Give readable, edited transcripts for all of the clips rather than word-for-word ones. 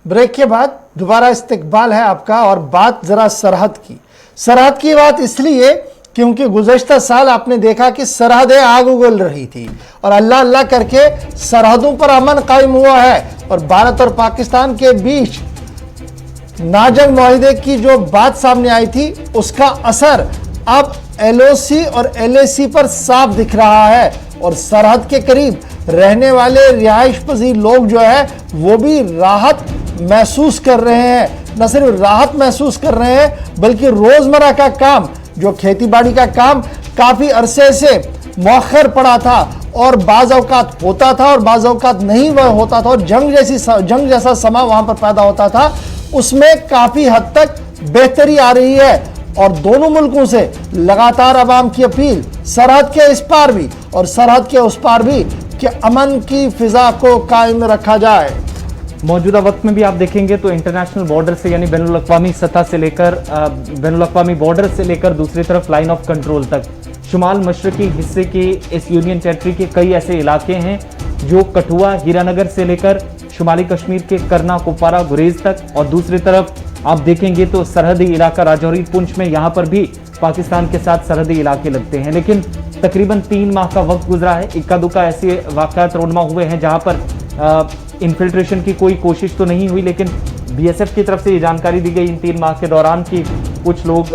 Break के बाद दोबारा इस्तकबाल है आपका और बात जरा सरहद की बात इसलिए क्योंकि गुज़श्ता साल आपने देखा कि सरहदें आग उगल रही थी और अल्लाह अल्लाह करके सरहदों पर अमन कायम हुआ है और भारत और पाकिस्तान के बीच नाजंग मुआहदे की जो बात सामने आई थी उसका असर अब LOC और LAC पर साफ दिख रहा है और सरहद के करीब रहने वाले रिहाइश पजीर लोग जो है वो भी राहत महसूस कर रहे हैं। न सिर्फ राहत महसूस कर रहे हैं बल्कि रोजमर्रा का काम जो खेतीबाड़ी का काम काफी अरसे से मौखर पड़ा था और बाज़ औक़ात होता था और बाज़ औक़ात नहीं वह होता था और जंग जैसा समा वहां पर पैदा होता था, उसमें काफी हद तक बेहतरी आ रही है। और दोनों मुल्कों से लगातार अवाम की अपील सरहद के इस पार भी और सरहद के उस पार भी कि अमन की फिजा को कायम रखा जाए। मौजूदा वक्त में भी आप देखेंगे तो इंटरनेशनल बॉर्डर से यानी बैनुल-अक़वामी सतह से लेकर बैनुल-अक़वामी बॉर्डर से लेकर दूसरी तरफ लाइन ऑफ कंट्रोल तक शुमाल मशरकी हिस्से के इस यूनियन टेरिटरी के कई ऐसे इलाके हैं जो कठुआ हीरानगर से लेकर शुमाली कश्मीर के करना कुपवारा गुरेज तक, और दूसरी तरफ आप देखेंगे तो सरहदी इलाका राजौरी पुंछ में यहाँ पर भी पाकिस्तान के साथ सरहदी इलाके लगते हैं। लेकिन तकरीबन 3 माह का वक्त गुजरा है, इक्का दुक्का ऐसे वाक़यात रोनमा हुए हैं जहाँ पर इन्फिल्ट्रेशन की कोई कोशिश तो नहीं हुई, लेकिन BSF की तरफ से ये जानकारी दी गई इन 3 माह के दौरान कि कुछ लोग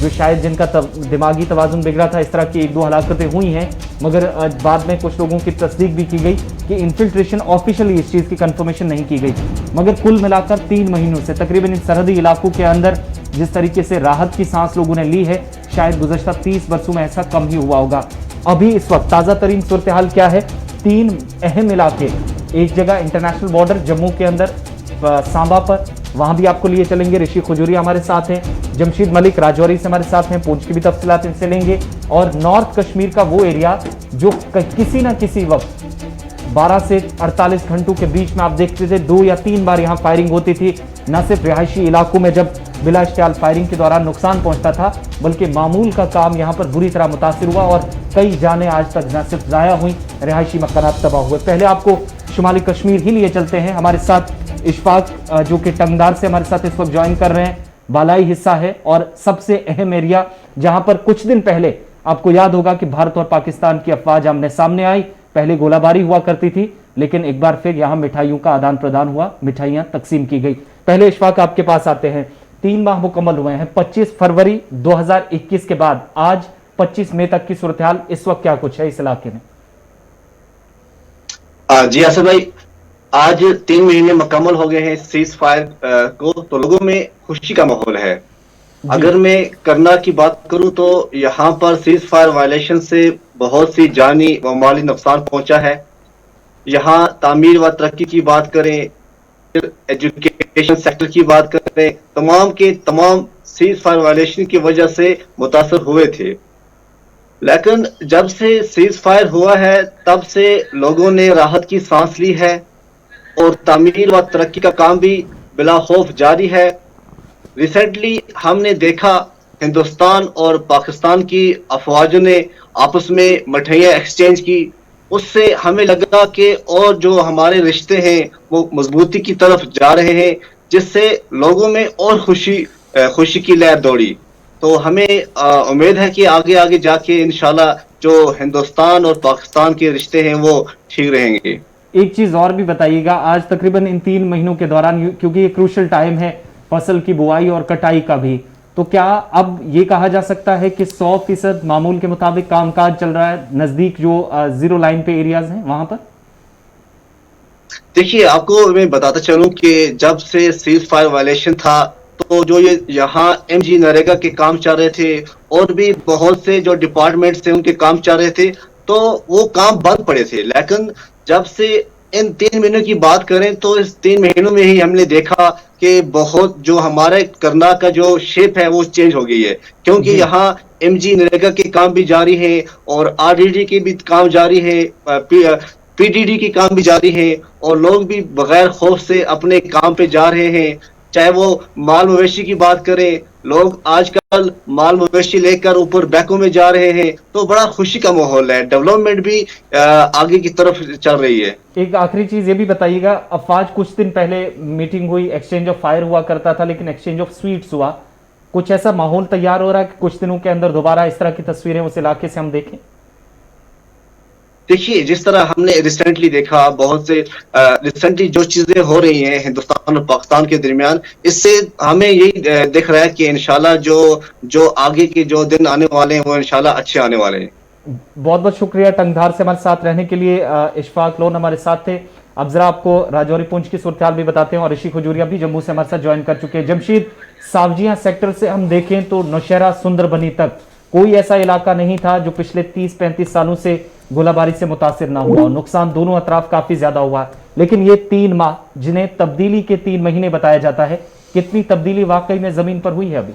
जो शायद जिनका दिमागी तवाज़ुन बिगड़ा था, इस तरह की 1-2 हलाकतें हुई हैं, मगर बाद में कुछ लोगों की तस्दीक भी की गई कि इन्फिल्ट्रेशन ऑफिशियली इस चीज़ की कंफर्मेशन नहीं की गई। मगर कुल मिलाकर 3 महीनों से तकरीबन इन सरहदी इलाकों के अंदर जिस तरीके से राहत की सांस लोगों ने ली है, शायद गुज़श्ता 30 वर्षों में ऐसा कम ही हुआ होगा। अभी इस वक्त ताज़ा तरीन सूरत हाल क्या है? 3 अहम इलाके, एक जगह इंटरनेशनल बॉर्डर जम्मू के अंदर सांबा पर, वहां भी आपको लिए चलेंगे। ऋषि खजूरी हमारे साथ हैं, जमशीद मलिक राजौरी से हमारे साथ हैं, पूंछ की भी तफसीलात इनसे लेंगे। और नॉर्थ कश्मीर का वो एरिया जो किसी ना किसी वक्त 12 से 48 घंटों के बीच में आप देखते थे 2 या 3 बार यहाँ फायरिंग होती थी। न सिर्फ रिहायशी इलाकों में जब बिला इश्तियाल फायरिंग के दौरान नुकसान पहुंचता था, बल्कि मामूल का काम यहाँ पर बुरी तरह मुतासिर हुआ और कई जानें आज तक न सिर्फ ज़ाया हुई, रिहायशी मकानात तबाह हुए। पहले आपको शुमाली कश्मीर ही लिए चलते हैं। हमारे साथ इशफाक जो कि टंगदार से हमारे साथ इस वक्त ज्वाइन कर रहे हैं। बालाई हिस्सा है और सबसे अहम एरिया जहां पर कुछ दिन पहले आपको याद होगा कि भारत और पाकिस्तान की अफवाज आमने सामने आई, पहले गोलाबारी हुआ करती थी, लेकिन एक बार फिर यहां मिठाइयों का आदान प्रदान हुआ, मिठाइयां तकसीम की गई। पहले इशफाक आपके पास आते हैं, 3 माह मुकम्मल हुए हैं, 25 फरवरी 2021 के बाद आज 25 मई तक की सूरत हाल इस वक्त क्या कुछ है इस इलाके में? जी असद भाई, आज 3 महीने मुकम्मल हो गए हैं सीज फायर को, तो लोगों में खुशी का माहौल है। अगर मैं करना की बात करूं तो यहाँ पर सीज फायर वायलेशन से बहुत सी जानी व माली नुकसान पहुंचा है। यहाँ तामीर व तरक्की की बात करें, एजुकेशन सेक्टर की बात करें, तमाम के तमाम सीज फायर वायलेशन की वजह से मुतासर हुए थे। लेकिन जब से सीज फायर हुआ है तब से लोगों ने राहत की सांस ली है और तामीर व तरक्की का काम भी बिला खौफ जारी है। रिसेंटली हमने देखा हिंदुस्तान और पाकिस्तान की अफवाजों ने आपस में मिठाइयाँ एक्सचेंज की, उससे हमें लगा कि और जो हमारे रिश्ते हैं वो मजबूती की तरफ जा रहे हैं, जिससे लोगों में और खुशी की लहर दौड़ी। तो हमें उम्मीद है कि आगे आगे जाके इंशाल्लाह जो हिंदुस्तान और पाकिस्तान के रिश्ते हैं वो ठीक रहेंगे। एक चीज और भी बताइएगा, आज तकरीबन इन 3 महीनों के दौरान, क्योंकि ये क्रूशल टाइम है फसल की बुआई और कटाई का भी, तो क्या अब ये कहा जा सकता है कि 100% मामूल के मुताबिक कामकाज चल रहा है नजदीक जो जीरो लाइन पे एरियाज हैं वहां पर? देखिए, आपको मैं बताता चलूं कि जब से सीज फायर वायलेशन था तो जो ये यहाँ MG नरेगा के काम चल रहे थे और भी बहुत से जो डिपार्टमेंट्स थे उनके काम चल रहे थे, तो वो काम बंद पड़े थे। लेकिन जब से इन 3 महीनों की बात करें तो इस 3 महीनों में ही हमने देखा कि बहुत जो हमारे करना का जो शेप है वो चेंज हो गई है, क्योंकि यहाँ MG नरेगा के काम भी जारी है और RDD के भी काम जारी है, PDD के काम भी जारी है और लोग भी बगैर खौफ से अपने काम पे जा रहे हैं। चाहे वो माल मवेशी की बात करें लोग आजकल माल मवेशी लेकर ऊपर बैकों में जा रहे हैं, तो बड़ा खुशी का माहौल है। डेवलपमेंट भी आगे की तरफ चल रही है। एक आखिरी चीज ये भी बताइएगा, अफवाज कुछ दिन पहले मीटिंग हुई, एक्सचेंज ऑफ फायर हुआ करता था, लेकिन एक्सचेंज ऑफ स्वीट्स हुआ। कुछ ऐसा माहौल तैयार हो रहा है कि कुछ दिनों के अंदर दोबारा इस तरह की तस्वीरें उस इलाके से हम देखें? देखिए, जिस तरह हमने रिसेंटली देखा, बहुत से रिसेंटली जो चीजें हो रही हैं हिंदुस्तान और पाकिस्तान के दरमियान, इससे हमें यही दिख रहा है कि इंशाल्लाह जो आगे के जो दिन आने वाले हैं वो इंशाल्लाह अच्छे आने वाले हैं। बहुत बहुत शुक्रिया टंगधार से हमारे साथ रहने के लिए। इशफाक लोन हमारे साथ थे। अब जरा आपको राजौरी पुंछ की सूरत हाल भी बताते हैं, और ऋषि खजूरिया भी जम्मू से हमारे साथ ज्वाइन कर चुके हैं। जमशीद, सावजिया सेक्टर से हम देखें तो नौशहरा सुंदरबनी तक कोई ऐसा इलाका नहीं था जो पिछले 30-35 सालों से गोलाबारी से मुतासिर ना हुआ। नुकसान दोनों अतराफ काफी ज्यादा हुआ, लेकिन ये 3 माह जिन्हें तब्दीली के 3 महीने बताया जाता है, कितनी तब्दीली वाकई में जमीन पर हुई है? अभी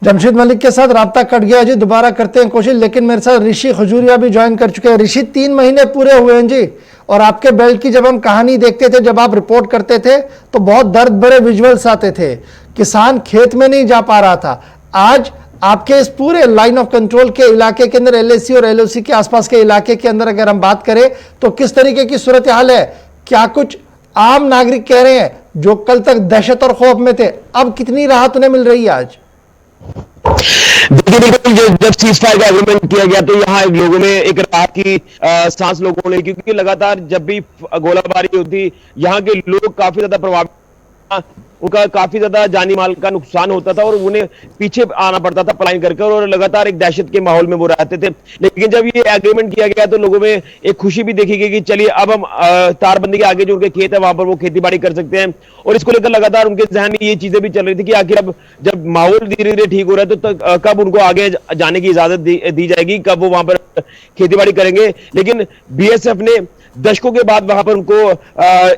जमशीद मलिक के साथ राब्ता कट गया जी, दोबारा करते हैं कोशिश, लेकिन मेरे साथ ऋषि खजूरिया भी ज्वाइन कर चुके हैं। ऋषि, 3 महीने पूरे हुए हैं जी, और आपके बेल्ट की जब हम कहानी देखते थे, जब आप रिपोर्ट करते थे, तो बहुत दर्द भरे विजुअल्स आते थे। किसान खेत में नहीं जा पा रहा था। आज आपके इस पूरे लाइन ऑफ कंट्रोल के इलाके के अंदर, एलएसी और एलओसी के आसपास के इलाके के अंदर अगर हम बात करें, तो किस तरीके की सूरत हाल है? क्या कुछ आम नागरिक कह रहे हैं जो कल तक दहशत और खौफ में थे, अब कितनी राहत उन्हें मिल रही है आज? देखिए, बिल्कुल जब सीज फायर का एग्रीमेंट किया गया तो यहाँ लोगों में एक राहत की सांस लोगों ने, क्योंकि लगातार जब भी गोलाबारी होती, यहाँ के लोग काफी ज्यादा प्रभावित, उनका काफी ज्यादा जानी माल का नुकसान होता था और उन्हें पीछे आना पड़ता था पलायन करके, और लगातार एक दहशत के माहौल में वो रहते थे। लेकिन जब ये एग्रीमेंट किया गया तो लोगों में एक खुशी भी देखी गई कि चलिए अब हम तारबंदी के आगे जो उनके खेत है वहां पर वो खेती बाड़ी कर सकते हैं। और इसको लेकर लगातार उनके जहन में ये चीजें भी चल रही थी कि आखिर अब जब माहौल धीरे धीरे ठीक हो रहा है तो कब उनको आगे जाने की इजाजत दी जाएगी, कब वो वहां पर खेती बाड़ी करेंगे। लेकिन बीएसएफ ने दशकों के बाद वहां पर उनको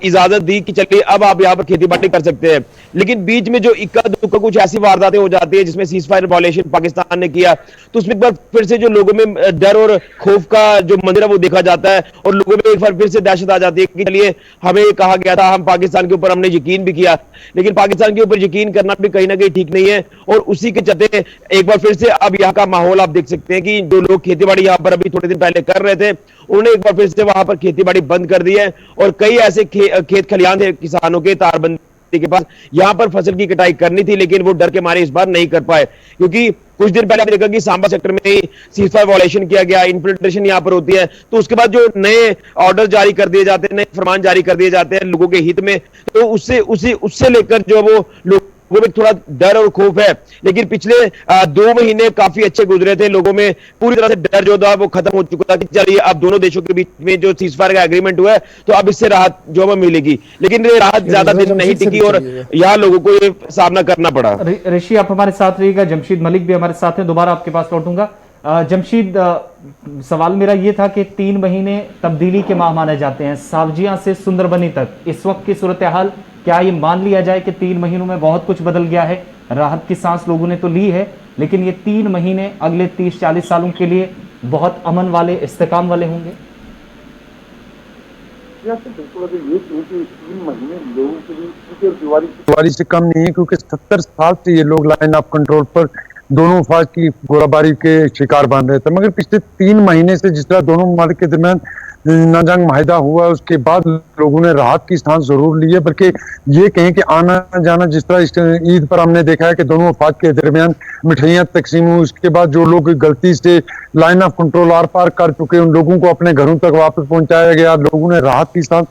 इजाजत दी कि चलिए अब आप यहाँ पर खेती बाड़ी कर सकते हैं। लेकिन बीच में जो इक्का दुक्का कुछ ऐसी वारदातें हो जाती है जिसमें सीज फायर वायलेशन पाकिस्तान ने किया, तो उसमें एक बार फिर से जो लोगों में डर और खौफ का जो मंजर है वो देखा जाता है, और लोगों में एक बार फिर से दहशत आ जाती है कि चलिए हमें कहा गया था, हम पाकिस्तान के ऊपर हमने यकीन भी किया, लेकिन पाकिस्तान के ऊपर यकीन करना भी कहीं ना कहीं ठीक नहीं है। और उसी के चलते एक बार फिर से अब यहाँ का माहौल आप देख सकते हैं कि जो लोग खेती बाड़ी यहाँ पर अभी थोड़े दिन पहले कर रहे थे, उन्होंने एक बार फिर से वहां पर खेती बाड़ी बंद कर दी है। और कई ऐसे खेत खलियान थे किसानों के तारबंदी के पास, यहां पर फसल की कटाई करनी थी, लेकिन वो डर के मारे इस बार नहीं कर पाए, क्योंकि कुछ दिन पहले देखा कि सांबा सेक्टर में ही सीज फायर वायलेशन किया गया, इन्फिल्ट्रेशन यहां पर होती है, तो उसके बाद जो नए ऑर्डर जारी कर दिए जाते हैं, नए फरमान जारी कर दिए जाते हैं लोगों के हित में, तो उससे लेकर जो वो लोग वो में थोड़ा डर और खौफ है। लेकिन पिछले 2 महीने काफी अच्छे गुजरे थे, लोगों में पूरी तरह से डर जो था वो खत्म हो चुका था कि चलिए अब दोनों देशों के बीच में जो सीज फायर का एग्रीमेंट हुआ है तो अब इससे राहत जो हमें मिलेगी। लेकिन ये राहत ज्यादा दिन नहीं टिकी और यहाँ लोगों को ये सामना करना पड़ा। ऋषि, आप हमारे साथ रहिएगा। जमशीद मलिक भी हमारे साथ हैं, दोबारा आपके पास लौटूंगा। जमशीद, सवाल मेरा ये था कि 3 महीने तब्दीली के माह माने जाते हैं, सावजिया से सुंदरबनी तक इस वक्त की सूरत हाल, क्या ये मान लिया जाए कि 3 महीनों में बहुत कुछ बदल गया है? राहत की सांस लोगों ने तो ली है, लेकिन ये 3 महीने अगले 30-40 सालों के लिए बहुत अमन वाले, इस्तेकाम वाले होंगे? बिल्कुल, अगर ये 3 महीने लोगों के लिए दीवारी से कम नहीं है, क्योंकि 70 साल से ये लोग लाइन ऑफ कंट्रोल पर दोनों फौज की गोलाबारी के शिकार बन रहे थे। मगर पिछले 3 महीने से जिस तरह दोनों मुल्क के दरमियान नाजंग माहिदा हुआ, उसके बाद लोगों ने राहत की सांस जरूर ली है। बल्कि ये कहें कि आना जाना, जिस तरह इस ईद पर हमने देखा है कि दोनों फौज के दरमियान मिठाइयाँ तकसीम हुई, उसके बाद जो लोग गलती से लाइन ऑफ कंट्रोल आर पार कर चुके उन लोगों को अपने घरों तक वापस पहुंचाया गया। लोगों ने राहत की सांस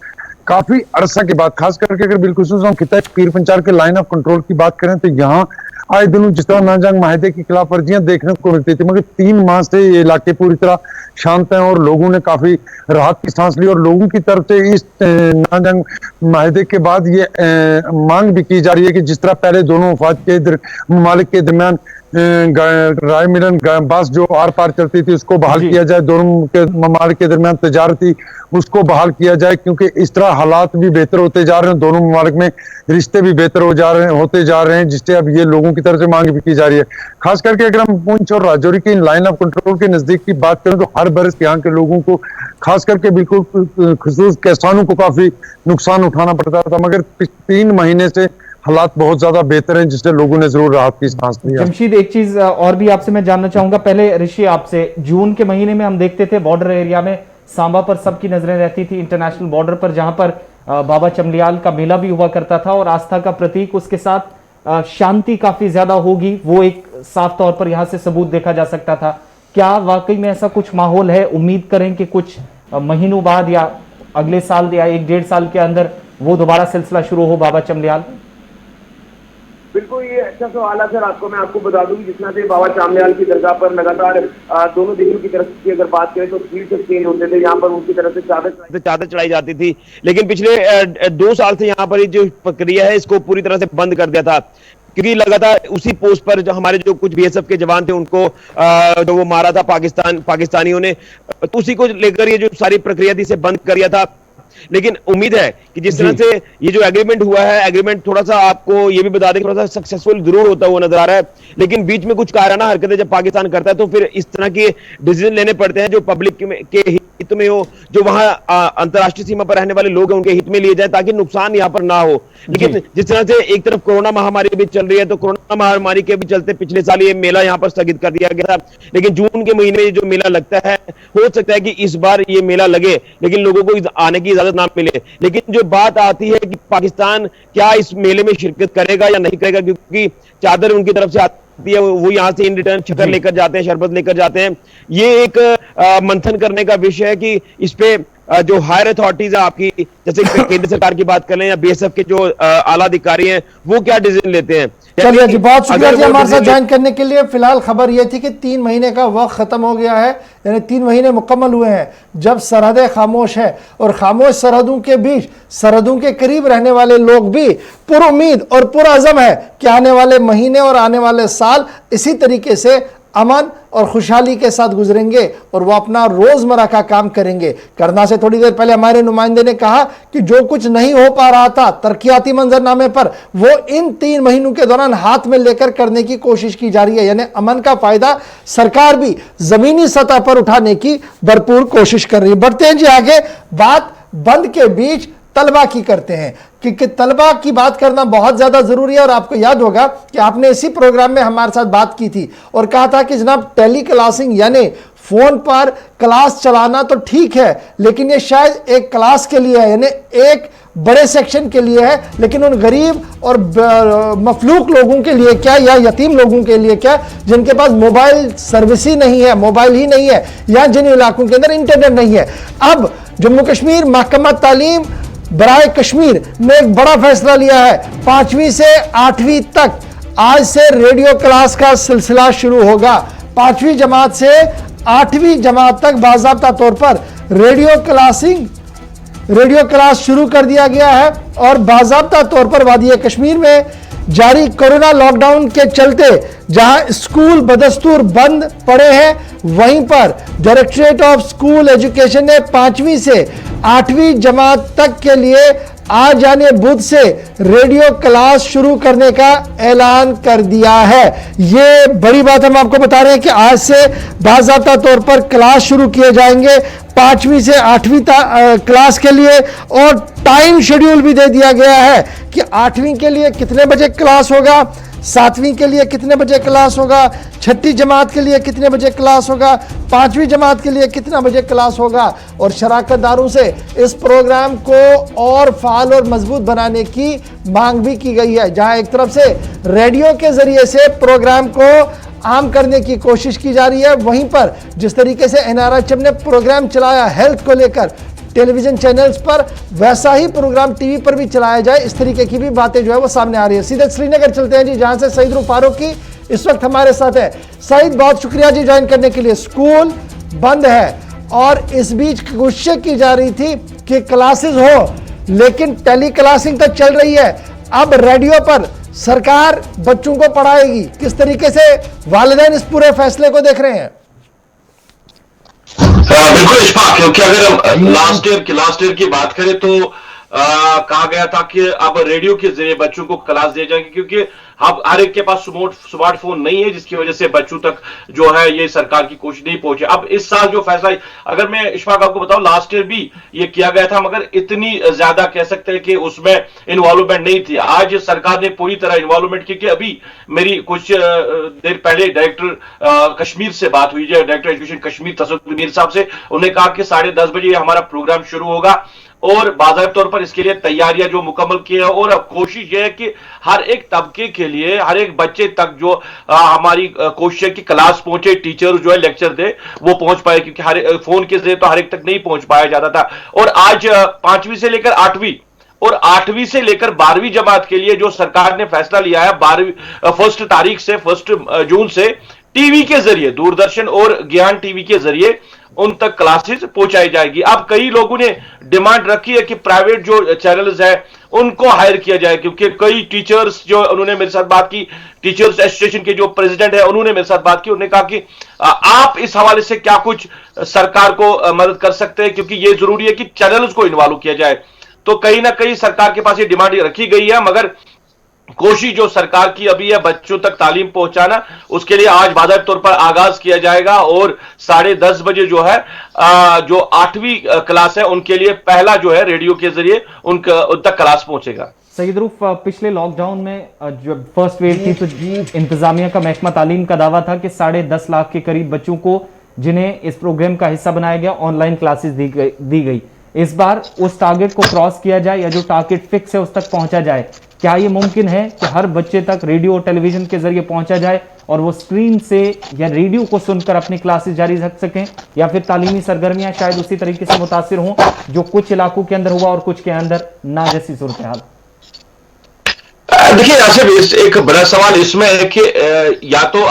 काफी अरसा के बाद, खास करके अगर बिलखुसूस हम खिता पीर पंचार के लाइन ऑफ कंट्रोल की बात करें तो यहाँ आए दिनों जिस तरह नाजंग माहिदे की खिलाफ वर्जियां देखने को मिलती थी, मगर 3 माह से ये इलाके पूरी तरह शांत हैं और लोगों ने काफी राहत की सांस ली। और लोगों की तरफ से इस नाजंग माहिदे के बाद ये मांग भी की जा रही है कि जिस तरह पहले दोनों वफाद के ममालिक के दरमियान राय मिलन बस जो आर पार चलती थी उसको बहाल किया जाए, दोनों के ममालिक के दरमियान तजारती उसको बहाल किया जाए, क्योंकि इस तरह हालात भी बेहतर होते जा रहे हैं, दोनों ममालिक में रिश्ते भी बेहतर होते जा रहे हैं, जिससे अब ये लोगों की तरफ से मांग भी की जा रही है। खास करके अगर हम पुंछ और राजौरी की लाइन ऑफ कंट्रोल के नजदीक की बात करें तो हर बरस यहाँ के लोगों को, खास करके बिल्कुल खुसूस किसानों को काफी नुकसान उठाना पड़ता था, मगर 3 महीने से हालात बहुत ज्यादा बेहतर हैं, जिससे लोगों ने जरूर राहत की सांस ली है। जमशीद, एक चीज और भी आपसे मैं जानना चाहूंगा। पहले ऋषि आपसे, जून के महीने में हम देखते थे बॉर्डर एरिया में सांबा पर सबकी नजरें रहती थी, इंटरनेशनल बॉर्डर पर, जहां पर बाबा चमलियाल का मेला भी हुआ करता था और आस्था का प्रतीक, उसके साथ शांति काफी ज्यादा होगी, वो एक साफ तौर पर यहां से सबूत देखा जा सकता था। क्या वाकई में ऐसा कुछ माहौल है? उम्मीद करें कि कुछ महीनों बाद या अगले साल या 1-1.5 साल के अंदर वो दोबारा सिलसिला शुरू हो बाबा चमलियाल? बिल्कुल, ये अच्छा सवाल है सर। मैं आपको बता दूं कि जिस तरह से बाबा चामलियाल की दरगाह पर लगातार दोनों देशों की तरफ की अगर बात करें तो 3 एक्सचेंज होते थे। यहाँ पर उनकी तरफ से चादर चढ़ाई जाती थी, लेकिन पिछले 2 साल से यहाँ पर जो प्रक्रिया है इसको पूरी तरह से बंद कर दिया था, क्योंकि लगातार उसी पोस्ट पर जो हमारे जो कुछ बीएसएफ के जवान थे उनको जो वो मारा था पाकिस्तानियों ने, तो उसी को लेकर ये जो सारी प्रक्रिया थी इसे बंद कर दिया था। लेकिन उम्मीद है कि जिस तरह से ये जो एग्रीमेंट हुआ है, एग्रीमेंट थोड़ा सा आपको ये भी बता दें, थोड़ा सा सक्सेसफुल जरूर होता हुआ नजर आ रहा है, लेकिन बीच में कुछ कायराना हरकतें जब पाकिस्तान करता है तो फिर इस तरह के डिसीजन लेने पड़ते हैं जो पब्लिक के हित में हो, जो वहां अंतर्राष्ट्रीय सीमा पर रहने वाले लोग हैं उनके हित में लिए जाए, ताकि नुकसान यहां पर ना हो। लेकिन जिस तरह से एक तरफ कोरोना महामारी भी चल रही है, तो कोरोना महामारी के भी चलते पिछले साल ये मेला यहां पर स्थगित कर दिया गया था, लेकिन जून के महीने में जो मेला लगता है, हो सकता है कि इस बार ये मेला लगे लेकिन लोगों को आने की इजाजत ना मिले। लेकिन जो बात आती है कि पाकिस्तान क्या इस मेले में शिरकत करेगा या नहीं करेगा, क्योंकि चादर उनकी तरफ से आती है, वो यहां से इन रिटर्न शक्कर लेकर जाते हैं, शरबत लेकर जाते हैं। ये एक मंथन करने का विषय है कि इस पे जो हायर अथॉरिटीज है आपकी, जैसे केंद्र सरकार की बात कर लें या बीएसएफ के जो आला अधिकारी हैं, वो क्या डिसीजन लेते हैं। चलिए जी, बहुत शुक्रिया जी हमारे साथ ज्वाइन करने के लिए। फिलहाल खबर यह थी कि 3 महीने का वक्त खत्म हो गया है, यानी 3 महीने मुकम्मल हुए हैं जब सरहदें खामोश है, और खामोश सरहदों के बीच सरहदों के करीब रहने वाले लोग भी पुरुम्मीद और पुरअज़म है कि आने वाले महीने और आने वाले साल इसी तरीके से अमन और खुशहाली के साथ गुजरेंगे और वो अपना रोजमर्रा का काम करेंगे। करना से थोड़ी देर पहले हमारे नुमाइंदे ने कहा कि जो कुछ नहीं हो पा रहा था तरक्याती मंजरनामे पर, वो इन 3 महीनों के दौरान हाथ में लेकर करने की कोशिश की जा रही है, यानी अमन का फायदा सरकार भी जमीनी सतह पर उठाने की भरपूर कोशिश कर रही है। बढ़ते हैं जी आगे, बात बंद के बीच तलबा की करते हैं, क्योंकि तलबा की बात करना बहुत ज़्यादा ज़रूरी है। और आपको याद होगा कि आपने इसी प्रोग्राम में हमारे साथ बात की थी और कहा था कि जनाब टेली क्लासिंग यानी फ़ोन पर क्लास चलाना तो ठीक है, लेकिन ये शायद एक क्लास के लिए है, यानी एक बड़े सेक्शन के लिए है, लेकिन उन गरीब और मफलूक लोगों के लिए क्या, या यतीम लोगों के लिए क्या, जिनके पास मोबाइल सर्विस ही नहीं है, मोबाइल ही नहीं है, या जिन इलाकों के अंदर इंटरनेट नहीं है। अब जम्मू कश्मीर महकमा तालीम बराए कश्मीर ने एक बड़ा फैसला लिया है। 5वीं से 8वीं तक आज से रेडियो क्लास का सिलसिला शुरू होगा। 5वीं जमात से 8वीं जमात तक बाज़ाब्ता तौर पर रेडियो क्लास शुरू कर दिया गया है। और बाज़ाब्ता तौर पर वादी कश्मीर में जारी कोरोना लॉकडाउन के चलते जहां स्कूल बदस्तूर बंद पड़े हैं, वहीं पर डायरेक्टरेट ऑफ स्कूल एजुकेशन ने 5वीं से 8वीं जमात तक के लिए आज यानी बुध से रेडियो क्लास शुरू करने का ऐलान कर दिया है। ये बड़ी बात हम आपको बता रहे हैं कि आज से बाज़ाब्ता तौर पर क्लास शुरू किए जाएंगे 5वीं से 8वीं क्लास के लिए, और टाइम शेड्यूल भी दे दिया गया है कि 8वीं के लिए कितने बजे क्लास होगा, 7वीं के लिए कितने बजे क्लास होगा, 6ठी जमात के लिए कितने बजे क्लास होगा, 5वीं जमात के लिए कितना बजे क्लास होगा। और शराकतदारों से इस प्रोग्राम को और फाल और मजबूत बनाने की मांग भी की गई है, जहां एक तरफ से रेडियो के जरिए से प्रोग्राम को आम करने की कोशिश की जा रही है, वहीं पर जिस तरीके से एनआरएचएम ने प्रोग्राम चलाया हेल्थ को लेकर टेलीविजन चैनल्स पर, वैसा ही प्रोग्राम टीवी पर भी चलाया जाए, इस तरीके की भी बातें जो है वो सामने आ रही है। सीधे श्रीनगर चलते हैं जी, जहां से सईद रूफ फारूकी इस वक्त हमारे साथ है। सईद, बहुत शुक्रिया जी ज्वाइन करने के लिए। स्कूल बंद है और इस बीच कोशिश की जा रही थी कि क्लासेस हो, लेकिन टेली क्लासिंग तो चल रही है। अब रेडियो पर सरकार बच्चों को पढ़ाएगी, किस तरीके से वालिदैन इस पूरे फैसले को देख रहे हैं? बिल्कुल इशफाक, क्योंकि अगर हम लास्ट ईयर की बात करें तो कहा गया था कि अब रेडियो के जरिए बच्चों को क्लास दी जाएगी, क्योंकि अब हर एक के पास स्मार्टफोन नहीं है, जिसकी वजह से बच्चों तक जो है ये सरकार की कोशिश नहीं पहुंचे। अब इस साल जो फैसला, अगर मैं इशफाक आपको बताऊं, लास्ट ईयर भी ये किया गया था, मगर इतनी ज्यादा कह सकते हैं कि उसमें इन्वॉल्वमेंट नहीं थी। आज सरकार ने पूरी तरह इन्वॉल्वमेंट की। अभी मेरी कुछ देर पहले डायरेक्टर कश्मीर से बात हुई है, डायरेक्टर एजुकेशन कश्मीर तसद्दुक़ मीर साहब से। उन्होंने कहा कि 10:30 बजे हमारा प्रोग्राम शुरू होगा और बाज़ाहिर तौर पर इसके लिए तैयारियां जो मुकम्मल की है, और अब कोशिश ये है कि हर एक तबके के लिए, हर एक बच्चे तक जो हमारी कोशिश है कि क्लास पहुंचे, टीचर जो है लेक्चर दे वो पहुंच पाए, क्योंकि हर फोन के जरिए तो हर एक तक नहीं पहुंच पाया जाता था। और आज 5वीं से लेकर 8वीं और 8वीं से लेकर 12वीं जमात के लिए जो सरकार ने फैसला लिया है, 1 तारीख से 1 जून से टीवी के जरिए, दूरदर्शन और ज्ञान टीवी के जरिए उन तक क्लासेस पहुंचाई जाएगी। अब कई लोगों ने डिमांड रखी है कि प्राइवेट जो चैनल्स है उनको हायर किया जाए, क्योंकि कई टीचर्स जो, उन्होंने मेरे साथ बात की, टीचर्स एसोसिएशन के जो प्रेसिडेंट है उन्होंने मेरे साथ बात की। उन्होंने कहा कि आप इस हवाले से क्या कुछ सरकार को मदद कर सकते हैं, क्योंकि ये जरूरी है कि चैनल्स को इन्वॉल्व किया जाए। तो कहीं ना कहीं सरकार के पास ये डिमांड रखी गई है, मगर कोशिश जो सरकार की अभी है बच्चों तक तालीम पहुंचाना, उसके लिए आज बाज़ाहिर तौर पर आगाज किया जाएगा। और 10:30 बजे जो है जो 8वीं क्लास है उनके लिए पहला जो है रेडियो के जरिए उन तक क्लास पहुंचेगा। सईद रूफ, पिछले लॉकडाउन में जब फर्स्ट वेव थी तो इंतजामिया का महकमा तालीम का दावा था कि 10.5 लाख के करीब बच्चों को, जिन्हें इस प्रोग्राम का हिस्सा बनाया गया, ऑनलाइन क्लासेस दी गई। इस बार उस टारगेट को क्रॉस किया जाए या जो टारगेट फिक्स है उस तक पहुंचा जाए। क्या ये मुमकिन है कि हर बच्चे तक रेडियो और टेलीविजन के जरिए पहुंचा जाए और वो स्क्रीन से या रेडियो को सुनकर अपनी क्लासेस जारी रख सकें, या फिर तालीमी सरगर्मियां शायद उसी तरीके से मुतासिर हों जो कुछ इलाकों के अंदर हुआ और कुछ के अंदर ना, जैसी सूरत हाल? देखिए आसिफ, एक बड़ा सवाल इसमें है कि या तो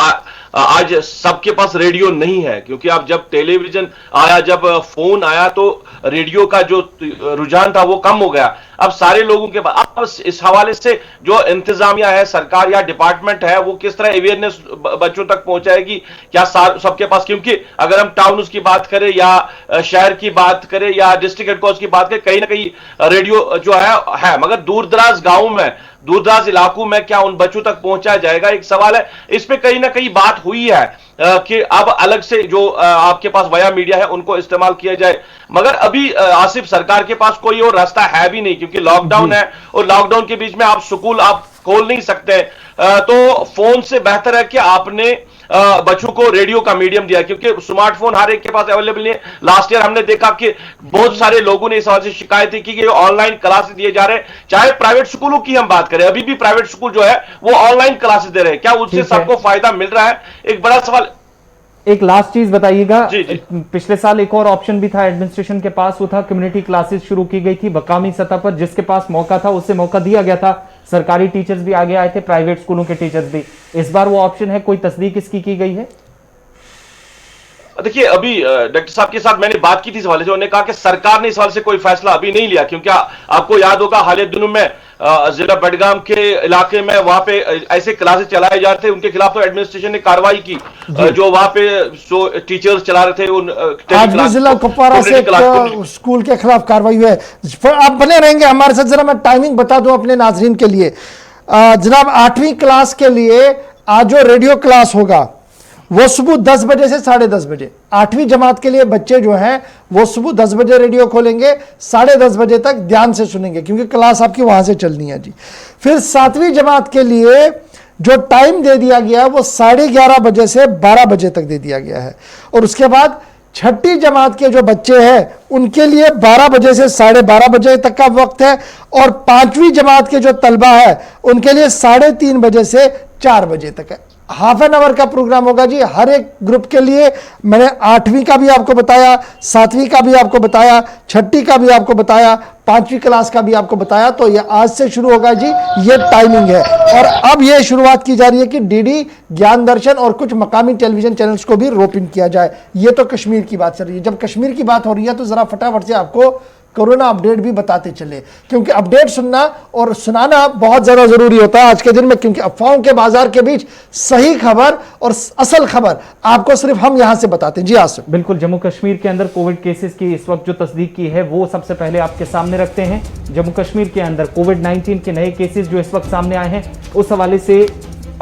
आज सबके पास रेडियो नहीं है, क्योंकि अब जब टेलीविजन आया, जब फोन आया, तो रेडियो का जो रुझान था वो कम हो गया। अब सारे लोगों के पास, अब इस हवाले से जो इंतजामिया है, सरकार या डिपार्टमेंट है, वो किस तरह अवेयरनेस बच्चों तक पहुंचाएगी, क्या सबके पास? क्योंकि अगर हम टाउन्स की बात करें या शहर की बात करें या डिस्ट्रिक्ट हेडक्वार्टर्स की बात करें, कहीं ना कहीं रेडियो जो है, मगर दूर दराज गांवों में, दूर दराज इलाकों में क्या उन बच्चों तक पहुंचाया जाएगा, एक सवाल है। इस पे कहीं ना कहीं बात हुई है कि अब अलग से जो आपके पास वया मीडिया है उनको इस्तेमाल किया जाए, मगर अभी आसिफ सरकार के पास कोई और रास्ता है भी नहीं, क्योंकि लॉकडाउन है और लॉकडाउन के बीच में आप स्कूल आप खोल नहीं सकते। तो फोन से बेहतर है कि आपने बच्चों को रेडियो का मीडियम दिया, क्योंकि स्मार्टफोन हर एक के पास अवेलेबल नहीं है। लास्ट ईयर हमने देखा कि बहुत सारे लोगों ने इस वजह से शिकायतें की कि ऑनलाइन क्लासेस दिए जा रहे हैं। चाहे प्राइवेट स्कूलों की हम बात करें, अभी भी प्राइवेट स्कूल जो है वो ऑनलाइन क्लासेस दे रहे हैं, क्या उससे सबको फायदा मिल रहा है? एक बड़ा सवाल। एक लास्ट चीज बताइएगा, पिछले साल एक और ऑप्शन भी था एडमिनिस्ट्रेशन के पास, वो था कम्युनिटी क्लासेस शुरू की गई थी मकामी सतह पर, जिसके पास मौका था उसे मौका दिया गया था। सरकारी टीचर्स भी आगे आए थे, प्राइवेट स्कूलों के टीचर्स भी। इस बार वो ऑप्शन है, कोई तस्दीक इसकी की गई है? देखिए, अभी डॉक्टर साहब के साथ मैंने बात की थी इस हवाले से, उन्होंने कहा कि सरकार ने इस हवाले से कोई फैसला अभी नहीं लिया, क्योंकि आपको याद होगा हाल दिनों में जिला बडगाम के इलाके में वहां पे ऐसे क्लासेस चलाए जा रहे थे, उनके खिलाफ तो एडमिनिस्ट्रेशन ने कार्रवाई की, जो वहां पे जो टीचर्स चला रहे थे उन आज भी जिला कुपवारा से स्कूल के खिलाफ कार्रवाई हुई है। आप बने रहेंगे हमारे साथ। जरा मैं टाइमिंग बता दूं अपने नाजरीन के लिए। जनाब 8वीं क्लास के लिए आज जो रेडियो क्लास होगा वो सुबह 10 बजे से 10:30 बजे। 8वीं जमात के लिए बच्चे जो हैं वो सुबह 10 बजे रेडियो खोलेंगे, 10:30 बजे तक ध्यान से सुनेंगे, क्योंकि क्लास आपकी वहां से चलनी है जी। फिर 7वीं जमात के लिए जो टाइम दे दिया गया है वो 11:30 बजे से 12 बजे तक दे दिया गया है। और उसके बाद 6ठी जमात के जो बच्चे हैं उनके लिए 12 बजे से 12:30 बजे तक का वक्त है। और 5वीं जमात के जो तलबा है उनके लिए 3:30 बजे से 4 बजे तक है। हाफ एन आवर का प्रोग्राम होगा जी हर एक ग्रुप के लिए। मैंने 8वीं का भी आपको बताया, 7वीं का भी आपको बताया, 6ठी का भी आपको बताया, 5वीं क्लास का भी आपको बताया। तो ये आज से शुरू होगा जी, ये टाइमिंग है। और अब ये शुरुआत की जा रही है कि डीडी, ज्ञान दर्शन और कुछ मकामी टेलीविजन चैनल्स को भी रोप इन किया जाए। ये तो कश्मीर की बात चल रही है। जब कश्मीर की बात हो रही है तो जरा फटाफट से आपको कोरोना अपडेट भी बताते चले, क्योंकि अपडेट सुनना और सुनाना बहुत ज्यादा जरूरी होता है आज के दिन में, क्योंकि अफवाहों के बाजार के बीच सही खबर और असल खबर आपको सिर्फ हम यहां से बताते हैं। जी आसिफ। बिल्कुल, जम्मू कश्मीर के अंदर कोविड केसेस की इस वक्त जो तस्दीक की है वो सबसे पहले आपके सामने रखते हैं। जम्मू कश्मीर के अंदर कोविड-19 के नए केसेस जो इस वक्त सामने आए हैं, उस हवाले से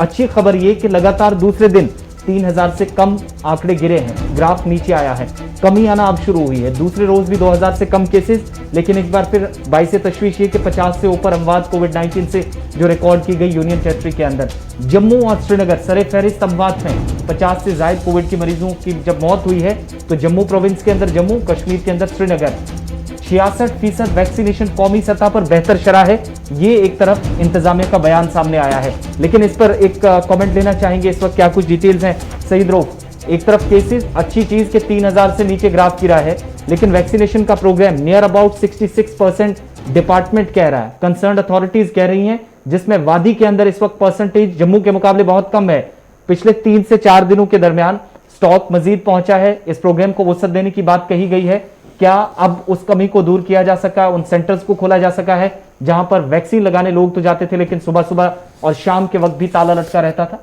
अच्छी खबर ये कि लगातार दूसरे दिन 3000 से कम आंकड़े गिरे हैं, ग्राफ नीचे आया है, कमी आना अब शुरू हुई है। दूसरे रोज भी 2000 से कम केसेस, लेकिन एक बार फिर बाइस तशवीश ये कि 50 से ऊपर अमवात कोविड-19 से जो रिकॉर्ड की गई यूनियन टेरिटरी के अंदर। जम्मू और श्रीनगर सरे फहरिस्त अमवात में 50 से ज्यादा कोविड के मरीजों की जब मौत हुई है तो जम्मू प्रोविंस के अंदर जम्मू, कश्मीर के अंदर श्रीनगर। 66% वैक्सीनेशन कौमी सतह पर बेहतर शरह है, ये एक तरफ इंतजामिया का बयान सामने आया है। लेकिन इस पर एक कमेंट लेना चाहेंगे, इस वक्त क्या कुछ डिटेल्स हैं सईद रऊफ? एक तरफ केसेस अच्छी चीज के 3000 से नीचे ग्राफ गिरा है, लेकिन वैक्सीनेशन का प्रोग्राम नियर अबाउट 66% डिपार्टमेंट कह रहा है, कंसर्न अथॉरिटीज कह रही हैं, जिसमें वादी के अंदर इस वक्त परसेंटेज जम्मू के मुकाबले बहुत कम है। पिछले 3 से 4 दिनों के दरमियान स्टॉक मजीद पहुंचा है, इस प्रोग्राम को वसअत देने की बात कही गई है। क्या अब उस कमी को दूर किया जा सका, उन सेंटर्स को खोला जा सका है जहां पर वैक्सीन लगाने लोग तो जाते थे, लेकिन सुबह सुबह और शाम के वक्त भी ताला लटका रहता था?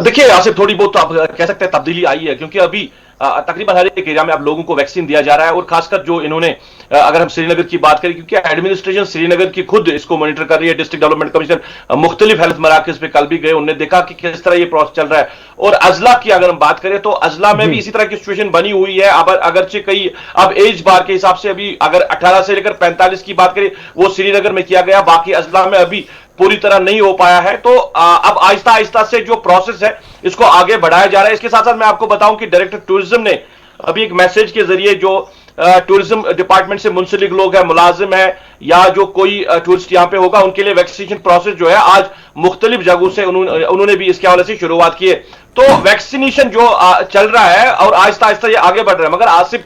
देखिए आसिफ, थोड़ी बहुत तो आप कह सकते हैं तब्दीली आई है, क्योंकि अभी तकरीबन हर एक एरिया में अब लोगों को वैक्सीन दिया जा रहा है। और खासकर जो इन्होंने अगर हम श्रीनगर की बात करें, क्योंकि एडमिनिस्ट्रेशन श्रीनगर की खुद इसको मॉनिटर कर रही है, डिस्ट्रिक्ट डेवलपमेंट कमीशन मुख्तलिफ हेल्थ मराकज पे कल भी गए, उन्होंने देखा कि किस तरह ये प्रोसेस चल रहा है। और अजला की अगर हम बात करें तो अजला में भी इसी तरह की सिचुएशन बनी हुई है। अब अगरचे कई अब एज बार के हिसाब से अभी अगर 18 से लेकर 45 की बात करें वो श्रीनगर में किया गया, बाकी अजला में अभी पूरी तरह नहीं हो पाया है। तो अब आहिस्ता आहिस्ता से जो प्रोसेस है इसको आगे बढ़ाया जा रहा है। इसके साथ साथ मैं आपको बताऊं कि डायरेक्टर टूरिज्म ने अभी एक मैसेज के जरिए जो टूरिज्म डिपार्टमेंट से मुंसलिक लोग हैं, मुलाजिम है या जो कोई टूरिस्ट यहां पे होगा, उनके लिए वैक्सीनेशन प्रोसेस जो है आज मुख्तलिफ जगहों से उन्होंने भी इसके हवाले से शुरुआत की है। तो वैक्सीनेशन जो चल रहा है और आहिस्ता आहिस्ता ये आगे बढ़ रहा है। मगर आसिफ,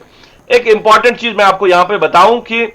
एक इंपॉर्टेंट चीज मैं आपको यहां पे बताऊं कि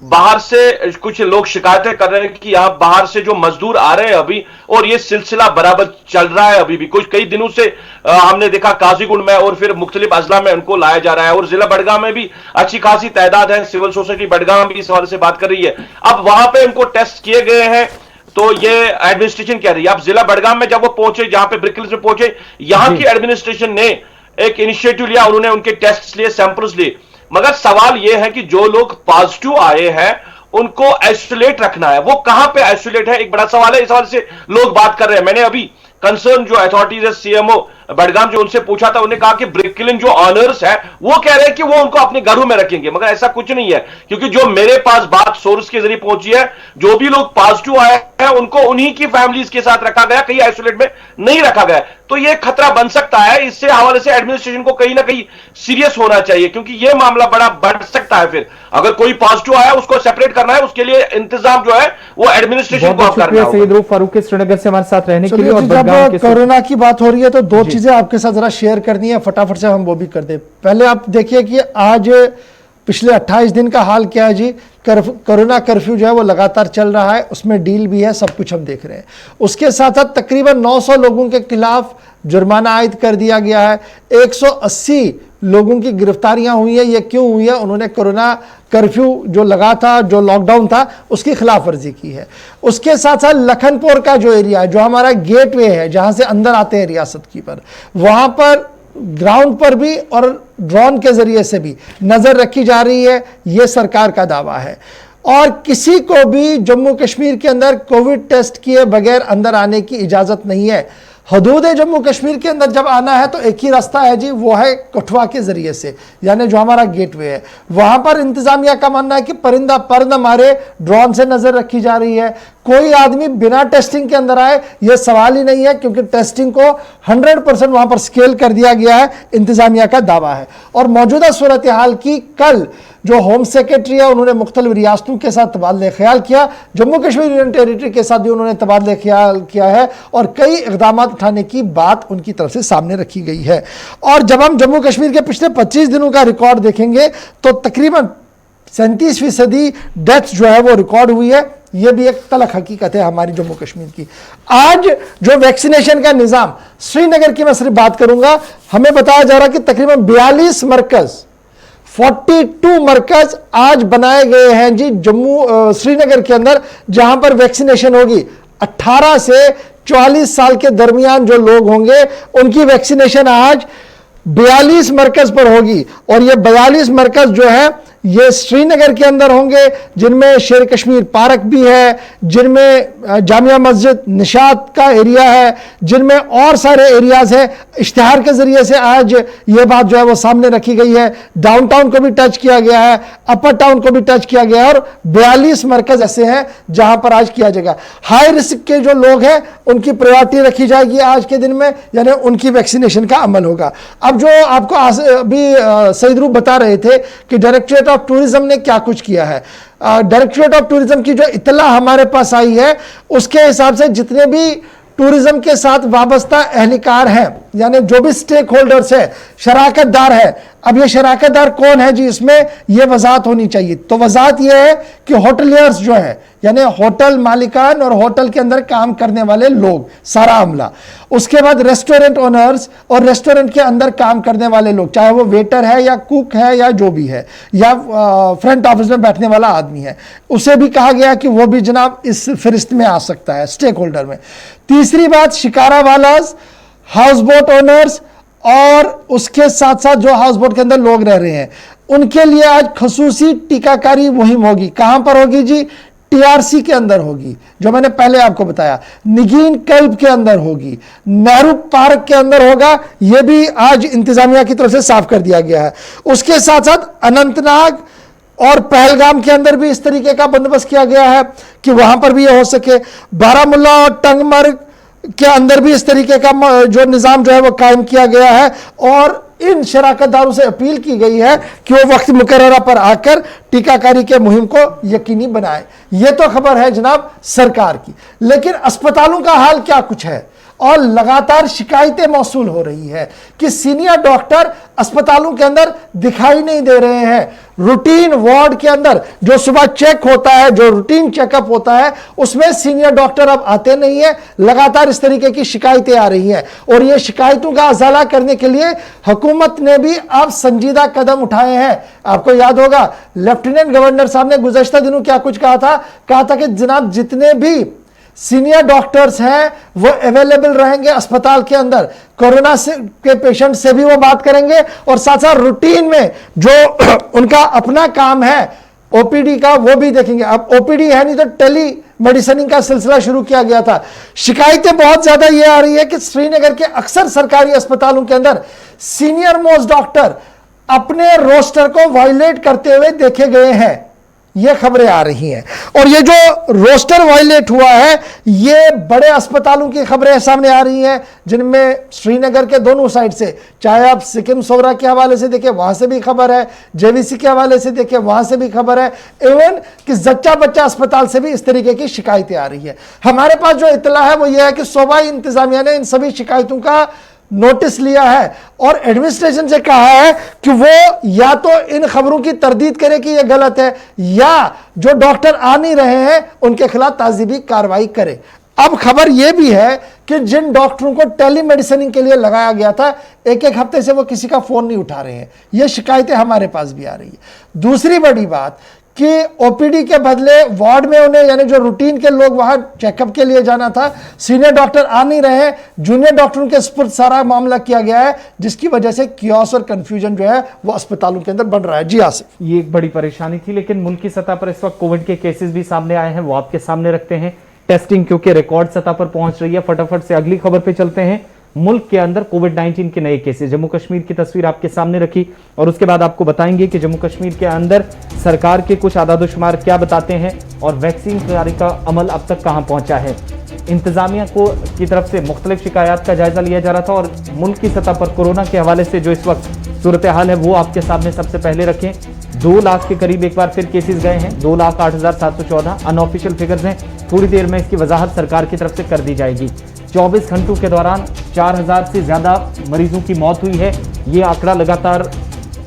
बाहर से कुछ लोग शिकायतें कर रहे हैं कि यहां बाहर से जो मजदूर आ रहे हैं अभी, और ये सिलसिला बराबर चल रहा है अभी भी। कुछ कई दिनों से हमने देखा काजीगुंड में और फिर मुख्तलिफ अजला में उनको लाया जा रहा है, और जिला बडगाम में भी अच्छी खासी तादाद है। सिविल सोसाइटी बडगाम भी इस हवाले से बात कर रही है। अब वहां पे उनको टेस्ट किए गए हैं, तो ये एडमिनिस्ट्रेशन कह रही है। अब जिला बडगाम में जब वो पहुंचे, जहां पे ब्रिकल्स में पहुंचे, यहां की एडमिनिस्ट्रेशन ने एक इनिशिएटिव लिया, उन्होंने उनके टेस्ट लिए, सैंपल्स लिए। मगर सवाल यह है कि जो लोग पॉजिटिव आए हैं उनको आइसोलेट रखना है। वो कहां पे आइसोलेट है, एक बड़ा सवाल है। इस सवाल से लोग बात कर रहे हैं। मैंने अभी कंसर्न जो अथॉरिटीज है, सीएमओ बडगाम, जो उनसे पूछा था, उन्होंने कहा कि ब्रिकलिन जो ऑनर्स है वो कह रहे हैं कि वो उनको अपने घरों में रखेंगे। मगर ऐसा कुछ नहीं है, क्योंकि जो मेरे पास बात सोर्स के जरिए पहुंची है, जो भी लोग पॉजिटिव आए हैं उनको उन्हीं की फैमिलीज के साथ रखा गया, कहीं आइसोलेट में नहीं रखा गया। तो ये खतरा बन सकता है। इससे हवाले से एडमिनिस्ट्रेशन को कहीं ना कहीं सीरियस होना चाहिए, क्योंकि ये मामला बड़ा बढ़ सकता है। फिर अगर कोई पॉजिटिव आया उसको सेपरेट करना है, उसके लिए इंतजाम जो है वो एडमिनिस्ट्रेशन को करना है। सईद रऊफ फारूक श्रीनगर से हमारे साथ रहने के लिए। और जब कोरोना की बात हो रही है तो दो चीजें आपके साथ जरा शेयर करनी है, फटाफट से हम वो भी कर दें। पहले आप देखिए कि आज पिछले 28 दिन का हाल क्या है जी। कोरोना कर्फ्यू जो है वो लगातार चल रहा है, उसमें डील भी है, सब कुछ हम देख रहे हैं। उसके साथ साथ तकरीबन 900 लोगों के खिलाफ जुर्माना आयद कर दिया गया है। 180 लोगों की गिरफ्तारियां हुई है। ये क्यों हुई है? उन्होंने कोरोना कर्फ्यू जो लगा था, जो लॉकडाउन था, उसकी खिलाफ वर्जी की है। उसके साथ साथ लखनपुर का जो एरिया है, जो हमारा गेटवे है जहां से अंदर आते हैं रियासत की पर, वहां पर ग्राउंड पर भी और ड्रोन के जरिए से भी नजर रखी जा रही है। यह सरकार का दावा है। और किसी को भी जम्मू कश्मीर के अंदर कोविड टेस्ट किए बगैर अंदर आने की इजाजत नहीं है। हदूद जम्मू कश्मीर के अंदर जब आना है तो एक ही रास्ता है जी, वो है कठुआ के जरिए से, यानी जो हमारा गेटवे है। वहां पर इंतजामिया का मानना है कि परिंदा पर न मारे, ड्रोन से नजर रखी जा रही है। कोई आदमी बिना टेस्टिंग के अंदर आए यह सवाल ही नहीं है, क्योंकि टेस्टिंग को 100% वहां पर स्केल कर दिया गया है, इंतजामिया का दावा है। और मौजूदा सूरत हाल की कल जो होम सेक्रेटरी है उन्होंने मुख्तलिफ रियासतों के साथ तबादले ख्याल किया, जम्मू कश्मीर यूनियन टेरिटरी के साथ भी उन्होंने तबादले ख्याल किया है, और कई इकदाम उठाने की बात उनकी तरफ से सामने रखी गई है। और जब हम जम्मू कश्मीर के पिछले 25 दिनों का रिकॉर्ड देखेंगे तो तकरीबन 37% डेथ जो है वो रिकॉर्ड हुई है। यह भी एक तलख हकीकत है हमारी जम्मू कश्मीर की। आज जो वैक्सीनेशन का निज़ाम, श्रीनगर की मैं सिर्फ बात करूंगा, हमें बताया जा रहा है कि तकरीबन 42 मरकज, 42 मरकज आज बनाए गए हैं जी जम्मू श्रीनगर के अंदर, जहां पर वैक्सीनेशन होगी। 18 से 44 साल के दरमियान जो लोग होंगे उनकी वैक्सीनेशन आज 42 मरकज पर होगी। और ये 42 मरकज जो है ये श्रीनगर के अंदर होंगे, जिनमें शेर कश्मीर पार्क भी है, जिनमें जामिया मस्जिद निशात का एरिया है, जिनमें और सारे एरियाज है। इश्तिहार के जरिए से आज ये बात जो है वो सामने रखी गई है। डाउनटाउन को भी टच किया गया है, अपर टाउन को भी टच किया गया है, और 42 मरकज ऐसे हैं जहां पर आज किया जाएगा। हाई रिस्क के जो लोग हैं उनकी प्रायोरिटी रखी जाएगी आज के दिन में, यानी उनकी वैक्सीनेशन का अमल होगा। अब जो आपको अभी सईद रूप बता रहे थे कि डायरेक्टरेट ऑफ टूरिज्म ने क्या कुछ किया है, डायरेक्टरेट ऑफ टूरिज्म की जो इत्तला हमारे पास आई है उसके हिसाब से जितने भी टूरिज्म के साथ वाबस्ता एहलकार हैं, यानी जो भी स्टेक होल्डर्स है, शराकतदार है। अब ये शराकतदार कौन है जी, इसमें ये वजाहत होनी चाहिए। तो वजाहत ये है कि होटलियर्स जो है, यानी होटल मालिकान और होटल के अंदर काम करने वाले लोग, सारा अमला। उसके बाद रेस्टोरेंट ओनर्स और रेस्टोरेंट के अंदर काम करने वाले लोग, चाहे वो वेटर है या कुक है या जो भी है, या फ्रंट ऑफिस में बैठने वाला आदमी है, उसे भी कहा गया कि वो भी जनाब इस फहरिस्त में आ सकता है, स्टेक होल्डर में। तीसरी बात, शिकारा वालाज, हाउस बोट ओनर्स और उसके साथ साथ जो हाउस बोट के अंदर लोग रह रहे हैं, उनके लिए आज खसूसी टीकाकारी मुहिम होगी। कहां पर होगी जी? टीआरसी के अंदर होगी, जो मैंने पहले आपको बताया। निगीन कल्ब के अंदर होगी, नेहरू पार्क के अंदर होगा। यह भी आज इंतजामिया की तरफ से साफ कर दिया गया है। उसके साथ साथ अनंतनाग और पहलगाम के अंदर भी इस तरीके का बंदोबस्त किया गया है कि वहां पर भी यह हो सके। बारामुल्ला और टंगमर्ग के अंदर भी इस तरीके का जो निजाम जो है वो कायम किया गया है, और इन शराकतदारों से अपील की गई है कि वो वक्त मुकर्ररा पर आकर टीकाकारी के मुहिम को यकीनी बनाएं। यह तो खबर है जनाब सरकार की, लेकिन अस्पतालों का हाल क्या कुछ है? और लगातार शिकायतें मौसूल हो रही है कि सीनियर डॉक्टर अस्पतालों के अंदर दिखाई नहीं दे रहे हैं। रूटीन वार्ड के अंदर जो सुबह चेक होता है, जो रूटीन चेकअप होता है, उसमें सीनियर डॉक्टर अब आते नहीं है। लगातार इस तरीके की शिकायतें आ रही हैं, और ये शिकायतों का अजाला करने के लिए हुकूमत ने भी अब संजीदा कदम उठाए हैं। आपको याद होगा लेफ्टिनेंट गवर्नर साहब ने गुज़श्ता दिनों क्या कुछ कहा था कि जनाब जितने भी सीनियर डॉक्टर्स हैं वो अवेलेबल रहेंगे अस्पताल के अंदर, कोरोना से के पेशेंट से भी वो बात करेंगे, और साथ साथ रूटीन में जो उनका अपना काम है ओपीडी का वो भी देखेंगे। अब ओपीडी है नहीं तो टेली मेडिसिनिंग का सिलसिला शुरू किया गया था। शिकायतें बहुत ज्यादा ये आ रही है कि श्रीनगर के अक्सर सरकारी अस्पतालों के अंदर सीनियर मोस्ट डॉक्टर अपने रोस्टर को वायलेट करते हुए देखे गए हैं। ये खबरें आ रही हैं, और ये जो रोस्टर वायलेट हुआ है, ये बड़े अस्पतालों की खबरें सामने आ रही हैं, जिनमें श्रीनगर के दोनों साइड से, चाहे आप सिकिम सोगरा के हवाले से देखें वहां से भी खबर है, जेवीसी के हवाले से देखें वहां से भी खबर है, इवन कि जच्चा बच्चा अस्पताल से भी इस तरीके की शिकायतें आ रही है। हमारे पास जो इत्तला है वो ये है कि सूबाई इंतजामिया ने इन सभी शिकायतों का नोटिस लिया है और एडमिनिस्ट्रेशन से कहा है कि वो या तो इन खबरों की तरदीद करे कि ये गलत है, या जो डॉक्टर आ नहीं रहे हैं उनके खिलाफ ताज़ीबी कार्रवाई करे। अब खबर यह भी है कि जिन डॉक्टरों को टेलीमेडिसिन के लिए लगाया गया था, एक एक हफ्ते से वो किसी का फोन नहीं उठा रहे हैं। ये शिकायतें हमारे पास भी आ रही है। दूसरी बड़ी बात कि ओपीडी के बदले वार्ड में उन्हें, यानी जो रूटीन के लोग वहां चेकअप के लिए जाना था, सीनियर डॉक्टर आ नहीं रहे हैं, जूनियर डॉक्टरों के स्पुर्द सारा मामला किया गया है, जिसकी वजह से कियोस और कंफ्यूजन जो है वो अस्पतालों के अंदर बढ़ रहा है। जी आसिफ, ये एक बड़ी परेशानी थी, लेकिन मुल्क की सतह पर इस वक्त कोविड के केसेस भी सामने आए हैं, वो आपके सामने रखते हैं। टेस्टिंग क्योंकि रिकॉर्ड सतह पर पहुंच रही है, फटाफट से अगली खबर पे चलते हैं। मुल्क के अंदर कोविड-19 के नए केसेस, जम्मू कश्मीर की तस्वीर आपके सामने रखी, और उसके बाद आपको बताएंगे कि जम्मू कश्मीर के अंदर सरकार के कुछ आदाद-ओ-शुमार क्या बताते हैं, और वैक्सीन तैयारी का अमल अब तक कहां पहुंचा है। इंतजामिया को की तरफ से मुख्तलिफ शिकायत का जायजा लिया जा रहा था, और मुल्क की सतह पर कोरोना के हवाले से जो इस वक्त सूरत हाल है वो आपके सामने सबसे पहले रखें। 2 लाख के करीब एक बार फिर केसेस गए हैं, 2,08,714 अनऑफिशियल फिगर्स हैं। थोड़ी देर में इसकी वजाहत सरकार की तरफ से कर दी जाएगी। 24 घंटों के दौरान 4,000 से ज्यादा मरीजों की मौत हुई है। ये आंकड़ा लगातार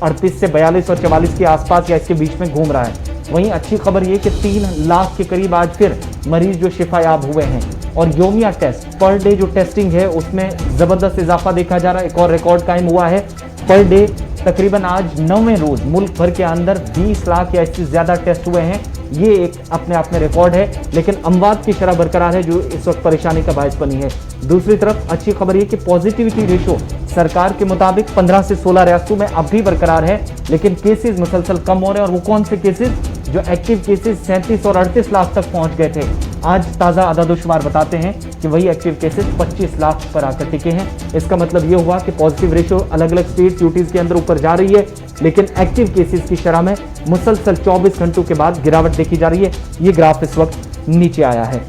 38 से 42 और 44 के आसपास या इसके बीच में घूम रहा है। वहीं अच्छी खबर ये कि 3 लाख के करीब आज फिर मरीज जो शिफायाब हुए हैं, और योमिया टेस्ट पर डे जो टेस्टिंग है उसमें जबरदस्त इजाफा देखा जा रहा है। एक और रिकॉर्ड कायम हुआ है पर डे तकरीबन आज 9वें रोज मुल्क भर के अंदर 20 लाख या इससे ज्यादा टेस्ट हुए हैं। ये एक अपने आप में रिकॉर्ड है, लेकिन अमवात की शरह बरकरार है जो इस वक्त परेशानी का बायस बनी है। दूसरी तरफ अच्छी खबर ये कि पॉजिटिविटी रेशो सरकार के मुताबिक 15 से 16 रियासतों में अब भी बरकरार है, लेकिन केसेस मुसलसल कम हो रहे हैं। और वो कौन से केसेस? जो एक्टिव केसेस 37 और 38 लाख तक पहुंच गए थे, आज ताज़ा आदादोशुमार बताते हैं कि वही एक्टिव केसेस 25 लाख पर आकर टिके हैं। इसका मतलब ये हुआ कि पॉजिटिव रेशो अलग अलग स्टेट यूटीज के अंदर ऊपर जा रही है, लेकिन एक्टिव केसेस की शरह में मुसलसल 24 घंटों के बाद गिरावट देखी जा रही है। ये ग्राफ इस वक्त नीचे आया है।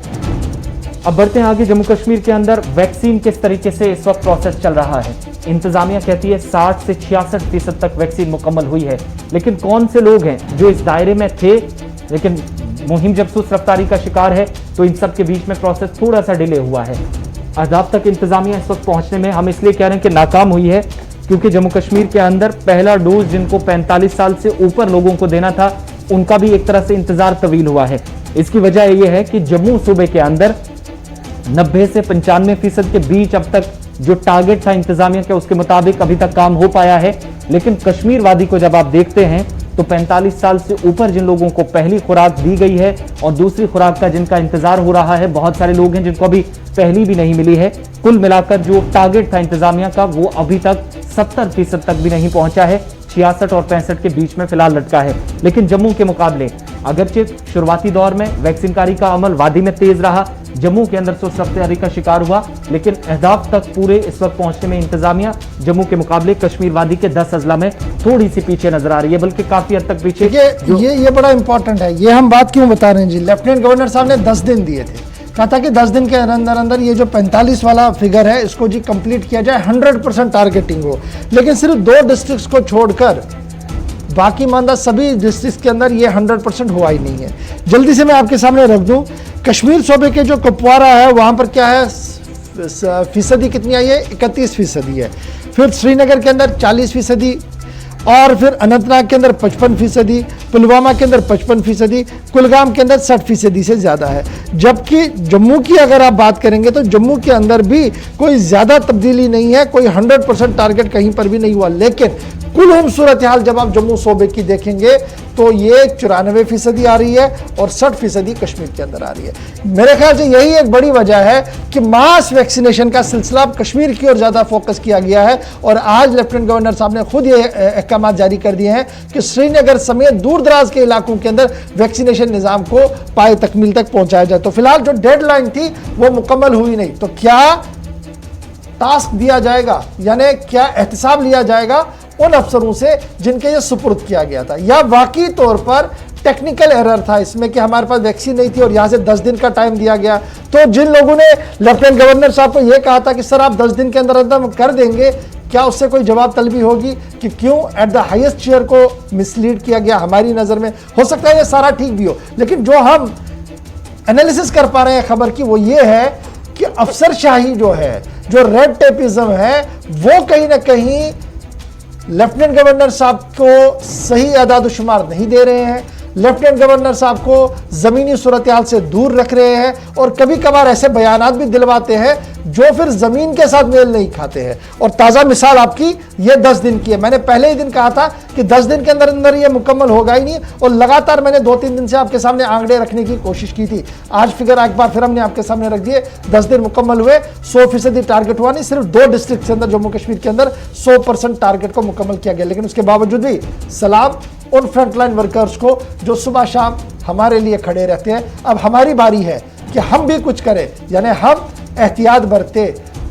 अब बढ़ते हैं आगे। जम्मू कश्मीर के अंदर वैक्सीन किस तरीके से इस वक्त प्रोसेस चल रहा है? इंतजामिया कहती है 60 से 66% तक वैक्सीन मुकम्मल हुई है, लेकिन कौन से लोग हैं जो इस दायरे में थे, लेकिन मुहिम जब सुस्त रफ्तारी का शिकार है तो इन सब के बीच में प्रोसेस थोड़ा सा डिले हुआ है। अहदाफ तक इंतजामिया इस वक्त पहुंचने में हम इसलिए कह रहे हैं कि नाकाम हुई है क्योंकि जम्मू कश्मीर के अंदर पहला डोज जिनको 45 साल से ऊपर लोगों को देना था, उनका भी एक तरह से इंतजार तवील हुआ है। इसकी वजह यह है कि जम्मू सूबे के अंदर 90 से 95% के बीच अब तक जो टारगेट था इंतजामिया के, उसके मुताबिक अभी तक काम हो पाया है। लेकिन कश्मीर वादी को जब आप देखते हैं तो 45 साल से ऊपर जिन लोगों को पहली खुराक दी गई है और दूसरी खुराक का जिनका इंतजार हो रहा है, बहुत सारे लोग हैं जिनको अभी पहली भी नहीं मिली है। कुल मिलाकर जो टारगेट था इंतजामिया का वो अभी तक 70% तक भी नहीं पहुंचा है, 66 और 65 के बीच में फिलहाल लटका है। लेकिन जम्मू के मुकाबले अगरचे शुरुआती दौर में वैक्सीनकारी का अमल वादी में तेज रहा, जम्मू के अंदर सुस्त रफ्तारी का शिकार हुआ, लेकिन अहदाफ तक पूरे इस वक्त पहुंचने में इंतजामिया जम्मू के मुकाबले कश्मीर वादी के 10 अजला में थोड़ी सी पीछे नजर आ रही है, बल्कि काफी हद तक पीछे। ये बड़ा इंपॉर्टेंट है। ये हम बात क्यों बता रहे हैं जी? लेफ्टिनेंट गवर्नर साहब ने 10 दिन दिए थे, कहा था कि 10 दिन के अंदर अंदर ये जो 45 वाला फिगर है इसको जी कंप्लीट किया जाए, 100% टारगेटिंग हो। लेकिन सिर्फ 2 डिस्ट्रिक्ट्स को छोड़कर बाकी मानदा सभी डिस्ट्रिक्ट के अंदर ये 100% हुआ ही नहीं है। जल्दी से मैं आपके सामने रख दूं, कश्मीर सूबे के जो कुपवारा है वहां पर क्या है, फीसदी कितनी आई है? 31% है। फिर श्रीनगर के अंदर 40%, और फिर अनंतनाग के अंदर 55%, पुलवामा के अंदर 55%, कुलगाम के अंदर 60% से ज़्यादा है। जबकि जम्मू की अगर आप बात करेंगे तो जम्मू के अंदर भी कोई ज़्यादा तब्दीली नहीं है, कोई 100% टारगेट कहीं पर भी नहीं हुआ। लेकिन कुल सूरत हाल जब आप जम्मू सूबे की देखेंगे तो ये 94% आ रही है और 60% कश्मीर के अंदर आ रही है। मेरे ख्याल से यही एक बड़ी वजह है कि मास वैक्सीनेशन का सिलसिला कश्मीर की ओर ज़्यादा फोकस किया गया है। और आज लेफ्टिनेंट गवर्नर साहब ने खुद ये अहकाम जारी कर दिए हैं कि श्रीनगर समेत दूर दराज के इलाकों के अंदर वैक्सीनेशन निज़ाम को पाए तकमील तक पहुंचाया जाए। तो फिलहाल जो डेडलाइन थी वो मुकम्मल हुई नहीं, तो क्या टास्क दिया जाएगा, यानी क्या एहतसाब लिया जाएगा उन अफसरों से जिनके ये सुपुर्द किया गया था, या वाकई तौर पर टेक्निकल एरर था इसमें कि हमारे पास वैक्सीन नहीं थी और यहाँ से 10 दिन का टाइम दिया गया। तो जिन लोगों ने लेफ्टिनेंट गवर्नर साहब को यह कहा था कि सर आप 10 दिन के अंदर अंदर कर देंगे, क्या उससे कोई जवाब तलबी होगी कि क्यों एट द हाईएस्ट चेयर को मिसलीड किया गया? हमारी नज़र में हो सकता है ये सारा ठीक भी हो, लेकिन जो हम एनालिसिस कर पा रहे हैं खबर की वो ये है कि अफसरशाही जो है, जो रेड टेपिज्म है, वो कहीं ना कहीं लेफ्टिनेंट गवर्नर साहब को सही आदाद-ओ-शुमार नहीं दे रहे हैं, लेफ्टिनेंट गवर्नर साहब को ज़मीनी सूरत हाल से दूर रख रहे हैं और कभी कभार ऐसे बयानात भी दिलवाते हैं जो फिर ज़मीन के साथ मेल नहीं खाते हैं। और ताज़ा मिसाल आपकी ये 10 दिन की है। मैंने पहले ही दिन कहा था कि 10 दिन के अंदर अंदर ये मुकम्मल होगा ही नहीं, और लगातार मैंने 2-3 दिन से आपके सामने आंकड़े रखने की कोशिश की थी। आज फिगर एक बार फिर हमने आपके सामने रख दिए। 10 दिन मुकम्मल हुए, 100% टारगेट हुआ नहीं, सिर्फ 2 डिस्ट्रिक्ट के अंदर जम्मू कश्मीर के अंदर 100% टारगेट को मुकम्मल किया गया। लेकिन उसके बावजूद भी सलाम उन फ्रंटलाइन वर्कर्स को जो सुबह शाम हमारे लिए खड़े रहते हैं। अब हमारी बारी है कि हम भी कुछ करें, यानी हम एहतियात बरते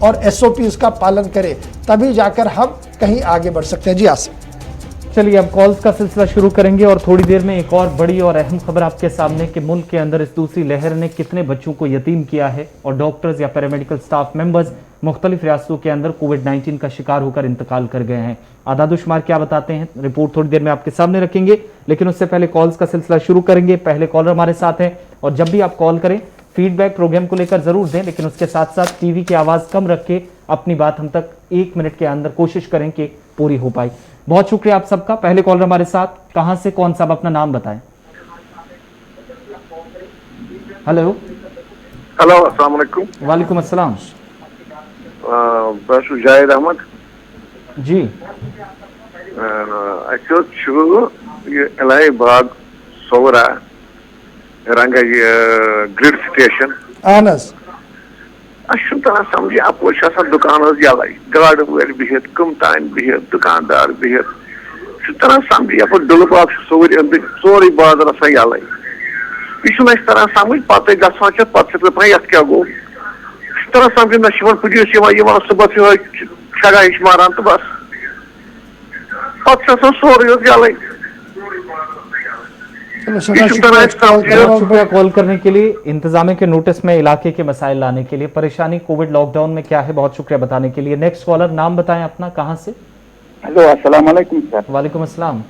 और SOPs का पालन करें, तभी जाकर हम कहीं आगे बढ़ सकते हैं। जी आसिफ। चलिए अब कॉल्स का सिलसिला शुरू करेंगे और थोड़ी देर में एक और बड़ी और अहम खबर आपके सामने कि मुल्क के अंदर इस दूसरी लहर ने कितने बच्चों को यतीम किया है और डॉक्टर्स या पैरामेडिकल स्टाफ मेंबर्स मुख्तलिफ रियासतों के अंदर कोविड-19 का शिकार होकर इंतकाल कर गए हैं। आदादुशुमार क्या बताते हैं, रिपोर्ट थोड़ी देर में आपके सामने रखेंगे, लेकिन उससे पहले कॉल्स का सिलसिला शुरू करेंगे। पहले कॉलर हमारे साथ हैं और जब भी आप कॉल करें फीडबैक प्रोग्राम को लेकर जरूर दें, लेकिन उसके साथ साथ टीवी की आवाज़ कम रख के अपनी बात हम तक 1 मिनट के अंदर कोशिश करें कि पूरी हो पाए। बहुत शुक्रिया आप सबका। पहले कॉलर हमारे साथ, कहां से, कौन सा, अपना नाम बताएं। हेलो। हेलो, अस्सलाम वालेकुम। वालेकुम अस्सलाम। जाहिद अहमद जी। इलाही बाग सोवरा रंग ग्रिड स्टेशन अहनस तरह समझ अप दुकान यल गाड़ वल बिहित कम तान बिहित दुकानदार बिहित तरह समझ यप डुल बाग सोर अंद सोरे बाजार यल यह तरह समझ पे गसान पे पे क्या गो तरह समझ ना पुलिस सुबह छगा हिश मारान तो बस पे सोरे यल शुक्रिया कॉल करने के लिए, इंतजामिया के नोटिस में इलाके के मसाइल लाने के लिए, परेशानी कोविड लॉकडाउन में क्या है, बहुत शुक्रिया बताने के लिए। नेक्स्ट कॉलर, नाम बताएं अपना, कहां से? हेलो अस्सलाम वालेकुम सर। वालेकुम अस्सलाम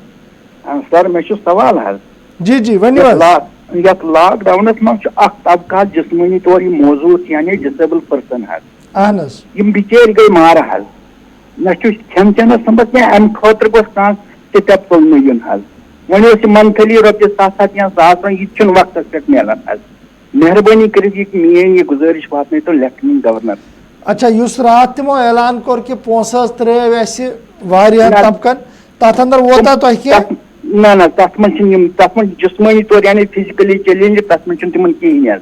सर मे सवाल है जी जी वन लॉकडाउन मज तबका जिस्मानी तौर मौजूद यानी डिसेबल पर्सन अहनस बिचार गई मार ना खेन चेनस नंबर क्या अम खतर गोस स्टेप तुलने यून वो मंथली रोपये 700 या 1000 यह वक्त पे मिलान मेहरबानी कर मेन यह गुजारिश वात तो लेफ्टिनेंट गवर्नर। अच्छा युस रात तमो ऐलान कोर कि पोंसा त्रेव ऐसे वारिया तबकन तथ अंदर वोता तो क्या ना ना तथ मन जिस्मानी तौर यानी फिजिकली चैलेंज तथ मन तिमन कहीं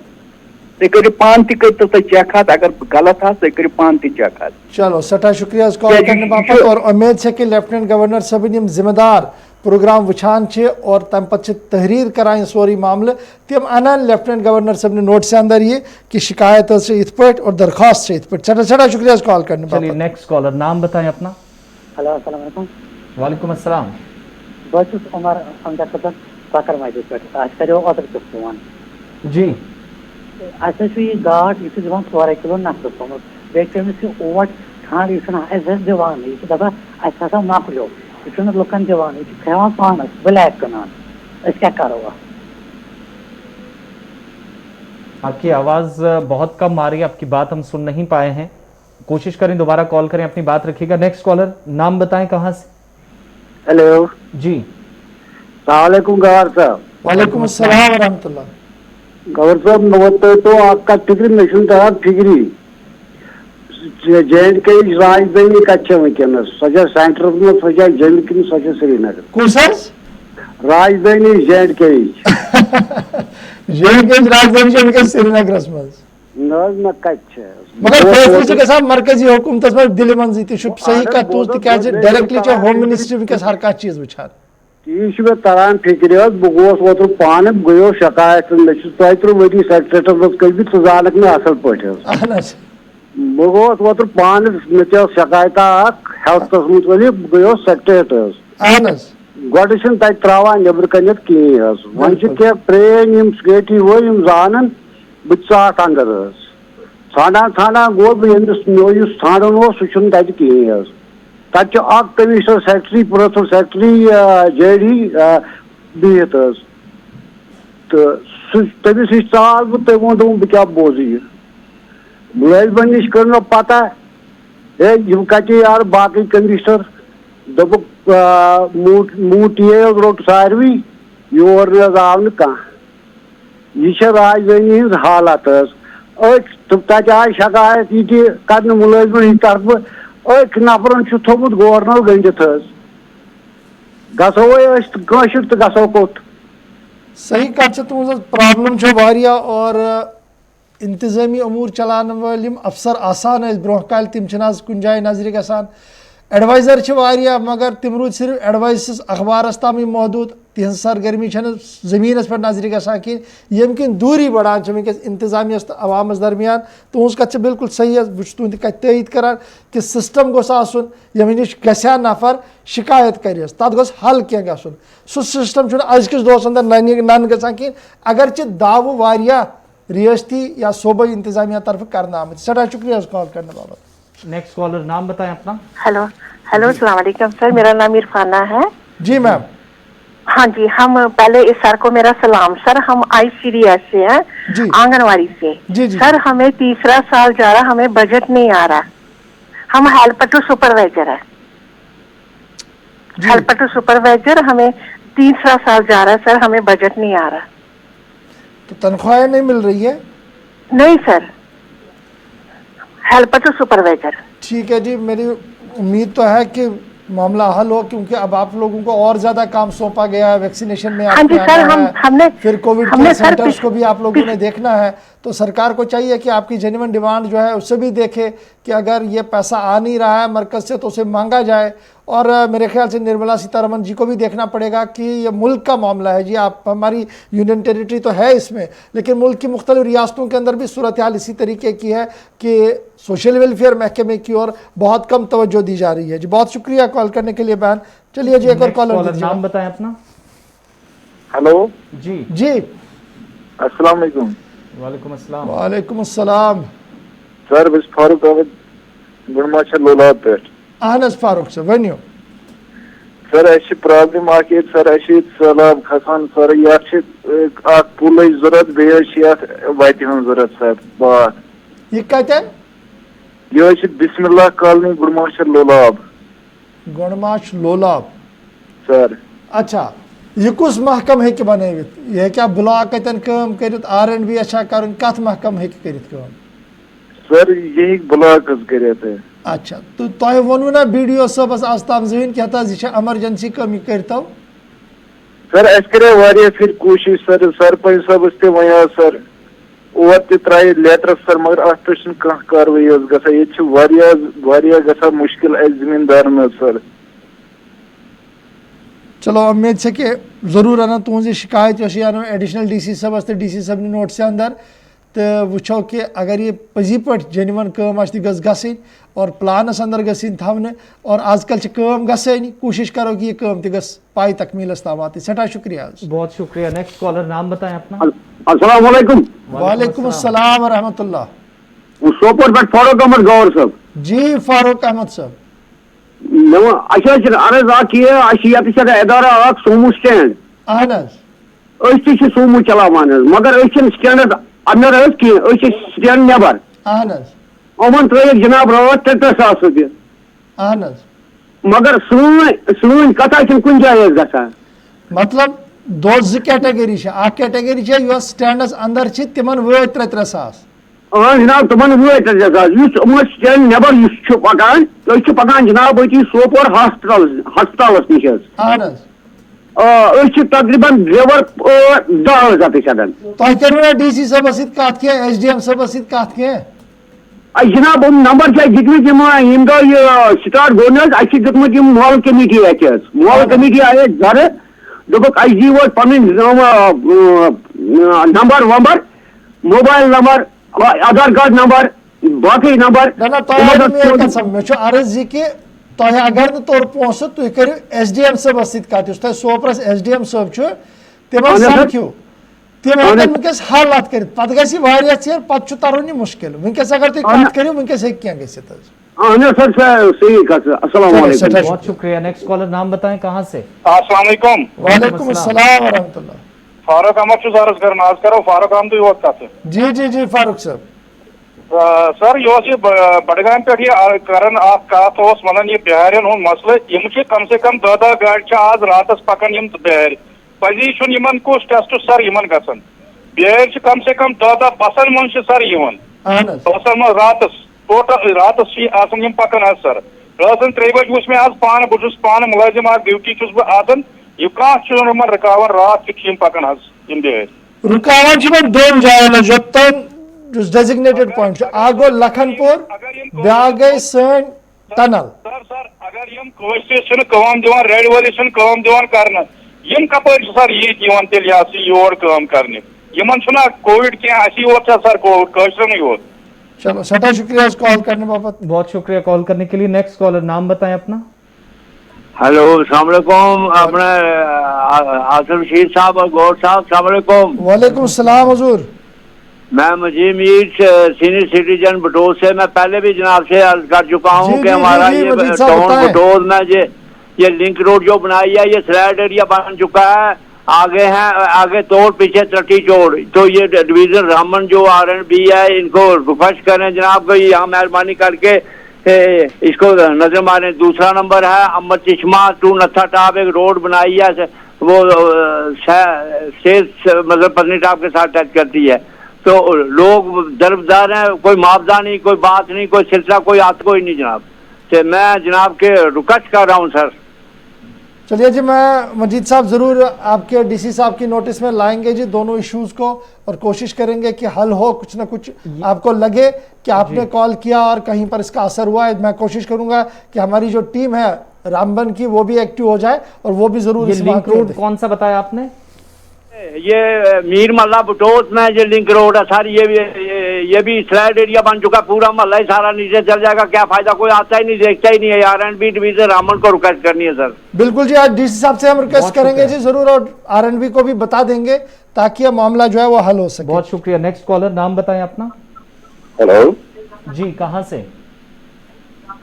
तुम करो पान तो चेक अगर गलत तुम करो पान चेक। चलो सठा शुक्रिया कॉल करने बापत और उम्मीद है कि लेफ्टिनेंट गवर्नर सब जिम्मेदार प्रोग्राम वुचान और तम पे तहरीर करान सोरी मामले तम अनान लेफ्टिनेंट गवर्नर सब ने नोटिस अंदर ये कि शिकायत इत पे और दरख्वास्त इत पे। चटा चटा शुक्रिया कॉल करने। चलिए नेक्स्ट कॉलर, नाम बताएं अपना। हेलो अस्सलाम वालेकुम। वालेकुम अस्सलाम। बहुत उमर हमदा खबर साकर माइज पे आज करो ऑर्डर तो फोन जी अच्छा ये गाट ये दिवान 4 किलो नफर पमत बेकन से ओट खान इसना एज दिवान ये दबा अच्छा माखलो इसने लोकन दिवान ये खेवा पान ब्लैक कनान इस क्या करोगा? आपकी आवाज बहुत कम आ रही है, आपकी बात हम सुन नहीं पाए हैं, कोशिश करें दोबारा कॉल करें, अपनी बात रखिएगा। नेक्स्ट कॉलर, नाम बताएं कहां से? हेलो जी सलामकुम गवर साहब। वालेकुम अस्सलाम व रहमतुल्लाह। गवर साहब नमस्ते। तो आपका फिक्री मिशन था फिक्री जैन के राजधानी कच्चे वनस सजा सेंटर में सजा जम्मू कि सजा श्रीनगर कुछ राजधानी जैन के राजधानी श्रीनगर न कच्चे मगर फैसले गसा मरकजी हुकूमत में दिल मंजी सही कत तूज तक डायरेक्टली होम मिनिस्ट्री वनस हर कह चीज वुचान यह मे तरान फिक्र बह गोस ओतर पान गो शिकायत मे 3 वरी सेक्रेटरी मज कर जानक मे असल पे बह गोस ओतर पान मे शिकायत हेल्थस मुतलिक गो सेक्रेटरी गोड त्रावान नबर कन कहें वन क्या प्रेन सिक्योरिटी वो जान बह चाट अंदर ठाना ठाना गो बह ठान सह कहें तक commissioner secretary professor secretary JD बिहित तो तमिस नश चाल बह तम वो बह क्या बोज यह मुलाजमन नश कर मे पता कटे यार बाकी कमिश्नर दोप मू टी रोट सारवी योर आव न यह राजधानी हज हालत तत आय शिकायत यह कर मुलाजमन तरफ नफरन थोमुत गवर्नर गंडित गसो तो गसो कोत सही कत तुम प्रॉब्लम और इंतजामी अमूर चलान वाल अफसर आसान ब्रोह काल तम कुन जाए नजर गसान एडवाइजर मगर तम रूद सिर्फ एडवाइस अखबारस ताम महदूद तिहज सरगर्मी जमीन पे नजर गसान कहें यम किन दूरी बढ़ान वनस इंतजामिया तो अवामस दरमियान तुज कत बिल्कुल सही बह तुंद कत तयद करान कि सिस्टम गोस आसन यम नश गसा नफर शिकायत कर तथ गोस हल क्या गसन सह सिस्टम अजकिस दोस अंदर नन गसान कहें अगरचे दाव वारिया रियासती या सूबाई इंतजामिया तरफ करना आमत। सड़ा शुक्रिया कॉल करने बाबत। नेक्स्ट कॉलर, नाम बताएं अपना। हेलो हेलो अस्सलाम वालेकुम सर, मेरा नाम इरफाना है। जी मैम। हाँ जी, हम पहले इस सर को मेरा सलाम। सर हम ICDS से हैं, आंगनवाड़ी से। जी जी। सर हमें 3रा साल जा रहा, हमें बजट नहीं आ रहा। हम हेल्पर टू सुपरवाइजर है, हेल्पर टू सुपरवाइजर हमें 3रा साल जा रहा है सर, हमें बजट नहीं आ रहा। तो तनख्वाहें नहीं मिल रही है? नहीं सर, हेल्पर टू सुपरवाइजर। ठीक है जी, मेरी उम्मीद तो है कि मामला हल हो, क्योंकि अब आप लोगों को और ज्यादा काम सौंपा गया है, वैक्सीनेशन में हाँ जी आपके सर, आना है, हमने फिर कोविड हमने केयर सर सेंटर्स को भी आप लोगों ने देखना है। तो सरकार को चाहिए कि आपकी जेन्युइन डिमांड जो है उससे भी देखे कि अगर ये पैसा आ नहीं रहा है मरकज से तो उसे मांगा जाए। और मेरे ख्याल से निर्मला सीतारमण जी को भी देखना पड़ेगा कि ये मुल्क का मामला है जी, आप हमारी यूनियन टेरिटरी तो है इसमें, लेकिन मुल्क की मुख्तलिफ रियासतों के अंदर भी सूरत हाल इसी तरीके की है कि सोशल वेलफेयर महकमे की ओर बहुत कम तवज्जो दी जा रही है जी। बहुत शुक्रिया कॉल करने के लिए बहन। चलिए जी एक और कॉलर, नाम बताएं अपना। हेलो जी जी, अस्सलाम वालेकुम। वालेकुम अस्सलाम। वालेकुम अस्सलाम सर, बस फारूक अहमद गुणमाशा लोलाब पे। अहन फारूक सर वनियो सर ऐसी प्रॉब्लम आके सर ऐसी सैलाब खसान सर या पुल जरूरत बेहद वत जरूरत सर बात ये कतन ये बिस्मिल्लाह कॉलोनी गुणमाशा लोलाब। गुणमाश लोलाब सर अच्छा, ये कुछ महकम है बनवित, यह क्या ब्लॉक कतन काम कर R&B अच्छा कर कत महकम है कर सर यही ब्लॉक कर। अच्छा, तो तुम वनु ना BDO साहबस आज ताम जमीन कि यह एमरजेंसी कम यह करतो सर अस करे फिर कोशिश सर, सरपंच साहब ते वन सर और त्राय लेटर सर, मगर अत पे कह कार्रवाई ये गसा मुश्किल जमींदार सर। चलो उम्मीद से कि जरूर आना तुझ शिकायत एडिशनल DC साहबस तो DC साहब नोट से अंदर तो वो कि अगर ये पजी पे जेन्युइन कम गई और प्लानस अंदर गई थवने और आजकल कम गई, कोशिश करो कि ये कम पाई तकमीलस ताम वात। सठा शुक्रिया, बहुत शुक्रिया। नेक्स्ट कॉलर नाम बताएं अपना। अस्सलाम वालेकुम। वालेकुम अस्सलाम व रहमतुल्लाह। सोपोर पे फारूक अहमद गौर साहब। जी फारूक अहमद साहब, अर्ज इदारा सोमू स्टैंड सोमू चलावान, मगर स्टैंड अंदर स्टैंड नबर उमन त्र जनाब रात 3 सास रुपये, मगर सून कथा कुन जाए गसान। मतलब दो कैटेगरी कैटेगरी स्टैंडस अंदर तिम वो 3 सास। जनाब तुम वो 3 सास स्टैंड नबर पकान पकान जनाब वो सोपोर हस्पताल नश तकरीबन ड्राइवर 10,000 तुम DC साहबस कत SDM साहबस कत जनाब नंबर दिखमित स्टार्ट गो दिखमुत मोहल कमेटी मोहल कमेटी आये घर दोपक वो पन नंबर वंबर मोबाइल नंबर आधार कार्ड नंबर बाकी नंबर मे अर्ज कि तुम अगर तोर पोस तुम करो SDM साहबस कत सोपरस SDM साहब तिम समझो तिम वनकस हल अत कर पे गई पे तरन मुश्किल वनकस अगर तुम कत करो वनकस बहुत शुक्रिया। नेक्स्ट कॉलर नाम बताएं कहां से। अस्सलाम वालेकुम। वालेकुम अस्सलाम व रहमतुल्लाह। फारूक अहमद अर्ज कर आज करो फारूक अहमद यो कत। जी जी जी फारूक साहब। सर यह बडगाम पे करन कत वन यह बिहार हूं मसल कम से कम 10 गाड़ी आज रात पकान बिहार पजी कुछ टेस्ट सर गसन बिहार कम से कम 10 बसन मन सर बसन मन रात टोटल रात पकान सर रात 3 बज वो मे आज पान मुलाजिम आज ड्यूटी आसान यह कह रुकावन रात पकान बिहार रुकावन 2 जायन डेजिग्नेटेड पॉइंट गो लखनपुर ब्या गई सन टनल। सर अगर कम दिवान रेड वाले कम दिवान कर कपर सर ये योर कम करने कोविड क्या सर कोविड योर। चलो सठा शुक्रिया कॉल करने बाबत। बहुत शुक्रिया कॉल करने के लिए। नेक्स्ट कॉलर नाम बताएं अपना। हेलो अस्सलाम वालेकुम, अपना आसिफ शीर साहब और गौर साहब अस्सलाम वालेकुम। वालेकुम सलाम हुजूर। मैं मुजीब मीर सीनियर सिटीजन बटोद से, मैं पहले भी जनाब से अर्ज कर चुका हूँ कि हमारा ये टाउन बटोद में ये लिंक रोड जो बनाई है ये स्लैड एरिया बन चुका है, आगे तोड़ पीछे त्रटी जोड़, तो ये डिवीजन रामन जो R&B है इनको रिक्वेस्ट करें जनाब को यहाँ मेहरबानी करके इसको नजर मारें। दूसरा नंबर है अमर चश्मा टू नत्था टाप एक रोड बनाई है वो मतलब पत्नी टाप के साथ टच करती है, तो लोग दरबदार हैं, कोई मुआवजा नहीं, कोई बात नहीं, कोई सिलसिला कोई हाथ कोई नहीं जनाब। तो मैं जनाब के रिक्वेस्ट कर रहा हूँ सर। चलिए जी, मैं मजीद साहब ज़रूर आपके डीसी साहब की नोटिस में लाएंगे जी दोनों इश्यूज़ को, और कोशिश करेंगे कि हल हो, कुछ ना कुछ आपको लगे कि आपने कॉल किया और कहीं पर इसका असर हुआ है। मैं कोशिश करूंगा कि हमारी जो टीम है रामबन की वो भी एक्टिव हो जाए और वो भी ज़रूर। ये लिंक रोड कौन सा बताया आपने? ये मीर मोहल्ला बटोत में जो लिंक रोड है सर, ये भी स्लाइड एरिया बन चुका, पूरा मोहल्ला ही सारा नीचे चल जाएगा। क्या फायदा, कोई आता ही नहीं, देखता ही नहीं है। R&B डिवीजन रामबन को रिक्वेस्ट करनी है सर। बिल्कुल जी, आज डीसी साहब से हम रिक्वेस्ट करेंगे जी जरूर, और R&B को भी बता देंगे ताकि यह मामला जो है वो हल हो सके। बहुत शुक्रिया। नेक्स्ट कॉलर, नाम बताएं अपना। हेलो जी, कहाँ से?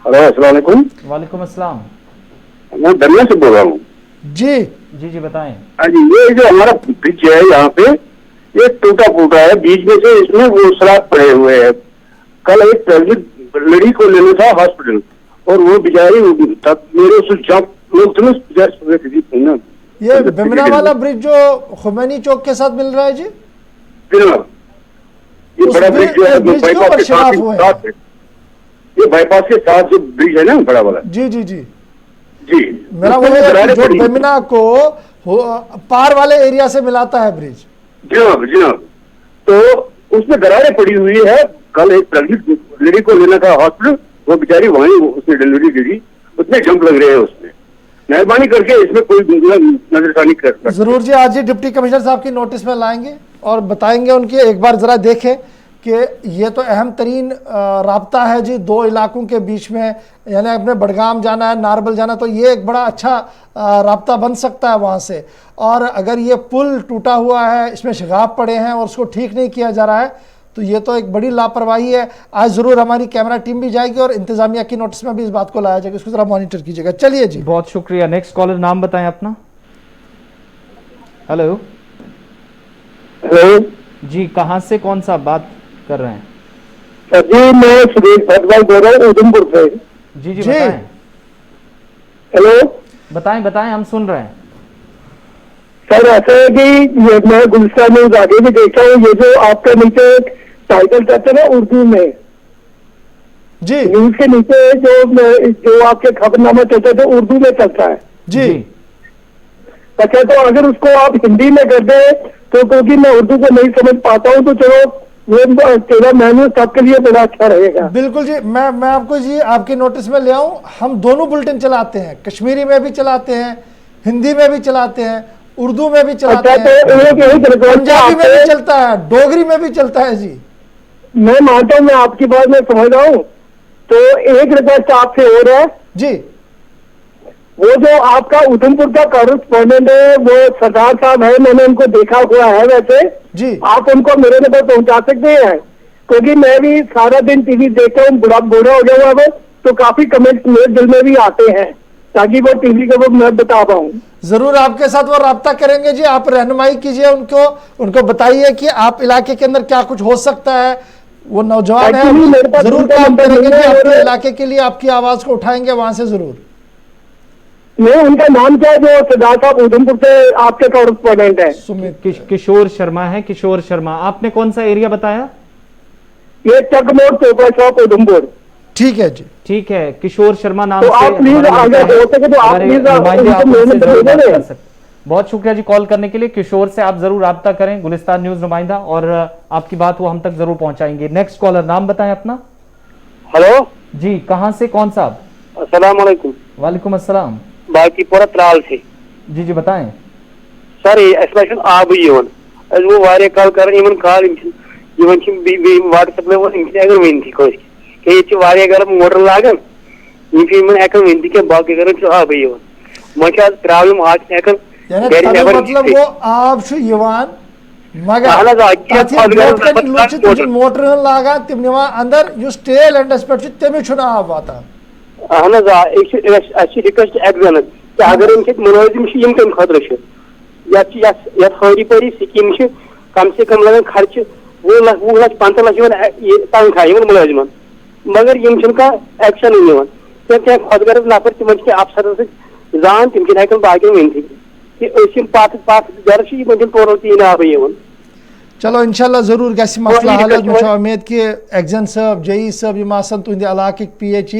हेलो, अस्सलाम वालेकुम। वालेकुम अस्सलाम। मैं दरिया से बोल रहा हूँ जी। जी जी बताएं। हाँ जी, ये जो हमारा ब्रिज है यहाँ पे, ये टूटा फूटा है, बीच में से इसमें वो सराब पड़े हुए हैं। कल एक प्रेगनेंट लड़की को लेना था हॉस्पिटल, और वो बेचारी मेरे उस लोग ना, ये बिमना वाला ब्रिज जो खुमैनी चौक के साथ मिल रहा है जी, ये बड़ा ब्रिज जो है बाईपास के साथ, ये बाईपास के साथ जो ब्रिज है ना बड़ा वाला। जी जी जी जी, मेरा वो है जो बिमना को पार वाले एरिया से मिलाता है ब्रिज। जनाब जनाब, तो उसमें दरारें पड़ी हुई है। कल एक प्रेगनेंट लेडी को लेना था हॉस्पिटल, वो बेचारी वहीं उसने डिलीवरी दे दी, उतने जंप लग रहे हैं उसमें। मेहरबानी करके इसमें कोई नजरसानी कर। जरूर जी, आज ही डिप्टी कमिश्नर साहब की नोटिस में लाएंगे और बताएंगे उनकी, एक बार जरा देखें कि ये तो अहम तरीन राब्ता है जी दो इलाकों के बीच में, यानी अपने बडगाम जाना है, नारबल जाना, तो ये एक बड़ा अच्छा राब्ता बन सकता है वहाँ से। और अगर ये पुल टूटा हुआ है, इसमें शगाब पड़े हैं और उसको ठीक नहीं किया जा रहा है, तो ये तो एक बड़ी लापरवाही है। आज ज़रूर हमारी कैमरा टीम भी जाएगी और इंतजामिया की नोटिस में भी इस बात को लाया जाएगा, इसको ज़रा मॉनिटर कीजिएगा। चलिए जी, बहुत शुक्रिया। नेक्स्ट कॉलर, नाम बताएं अपना। हेलो हेलो जी, कहाँ से, कौन सा बात कर रहे हैं? सर जी, मैं सुरेश भट्टभाई बोल रहा हूँ उधमपुर से। जी जी बताएं। हेलो बताएं बताएं, हम सुन रहे हैं। सर ऐसा है कि मैं गुलिस्तान न्यूज आगे भी देखा हूँ, ये जो आपके नीचे टाइटल कहते हैं ना उर्दू में जी, न्यूज के नीचे जो आपके खबरनामा चलते थे उर्दू में चलता है जी। अच्छा, तो अगर उसको आप हिंदी में कर दे तो, क्योंकि मैं उर्दू को नहीं समझ पाता हूँ, तो चलो वो तेरा मैनुअल सबके लिए बड़ा अच्छा रहेगा। बिल्कुल जी, मैं आपको जी आपकी नोटिस में ले आऊं। हम दोनों बुलेटिन चलाते हैं, कश्मीरी में भी चलाते हैं, हिंदी में भी चलाते हैं, उर्दू में भी चलाते हैं, पंजाबी में भी चलता है, डोगरी में भी चलता है जी। मैं मानता हूँ, मैं आपकी बात में समझ रहा हूँ। तो एक रिक्वेस्ट आपसे हो रहा है जी, वो जो आपका उधमपुर का कॉरेस्पॉन्डेंट है वो सरदार साहब है, मैंने उनको देखा हुआ है वैसे जी, आप उनको मेरे नंबर पहुंचा सकते हैं, क्योंकि मैं भी सारा दिन टीवी देखता हूँ, बूढ़ा हो गया हुआ है, तो काफी कमेंट्स मेरे दिल में भी आते हैं, ताकि वो टीवी के वो मैं बता पाऊँ। जरूर आपके साथ वो राब्ता करेंगे जी, आप रहनुमाई कीजिए उनको बताइए कि आप इलाके के अंदर क्या कुछ हो सकता है। वो नौजवान है, जरूर काम करेंगे जी आपके इलाके के लिए, आपकी आवाज को उठाएंगे वहां से जरूर। नहीं, उनका नाम क्या है जो सरदार साहब उधमपुर से आपके कॉरेस्पॉन्डेंट है? किशोर शर्मा है। किशोर शर्मा, आपने कौन सा एरिया बताया? ये चकमोड़ चोपड़ा चौक उधमपुर। ठीक है जी, ठीक है। किशोर शर्मा नाम तो से आप प्लीज अगर हो सके तो आप प्लीज। बहुत शुक्रिया जी कॉल करने के लिए। किशोर से आप जरूर राब्ता करें, गुलिस्तान न्यूज नुमाइंदा, और आपकी बात वो हम तक जरूर पहुंचाएंगे। नेक्स्ट कॉलर, नाम बताएं अपना। हेलो जी, कहाँ से, कौन साहब? अस्सलाम वालेकुम। वालेकुम अस्सलाम। बाकीपुरा त्राल से। जी जी बताएं। सर एक्सप्रेशन आब यवन वो वारे कॉल कर इवन कॉल इवन व्हाट्सएप में वो अगर विनती कि ये वारे गरम मोटर लागन इन हेकन विनती के बाकी कर आब यवन मजा प्रॉब्लम आज हेकन मतलब वो आब यवान मगर मोटर लागान तम अंदर टेल एंडस पे तमिस आब वातान। अहन रिक्वेस्ट एग्जान कि अगर मुलाजिम कम खतर हरी परी स्कीम कम से कम लगन खर्च 20 लाख 15 लाख तनख्वाह मुलाजिमन, मगर एक्शन क्या खुदगर्ज नफर तम अफसर जान तम हेकन बाकी वन कि पत गर टोटल 3 आब यवन। चलो इंशाल्लाह जरूर गसी मसला हल। मे उम्मीद कि एग्जन साहब, JE साहब तुंद इलाक PH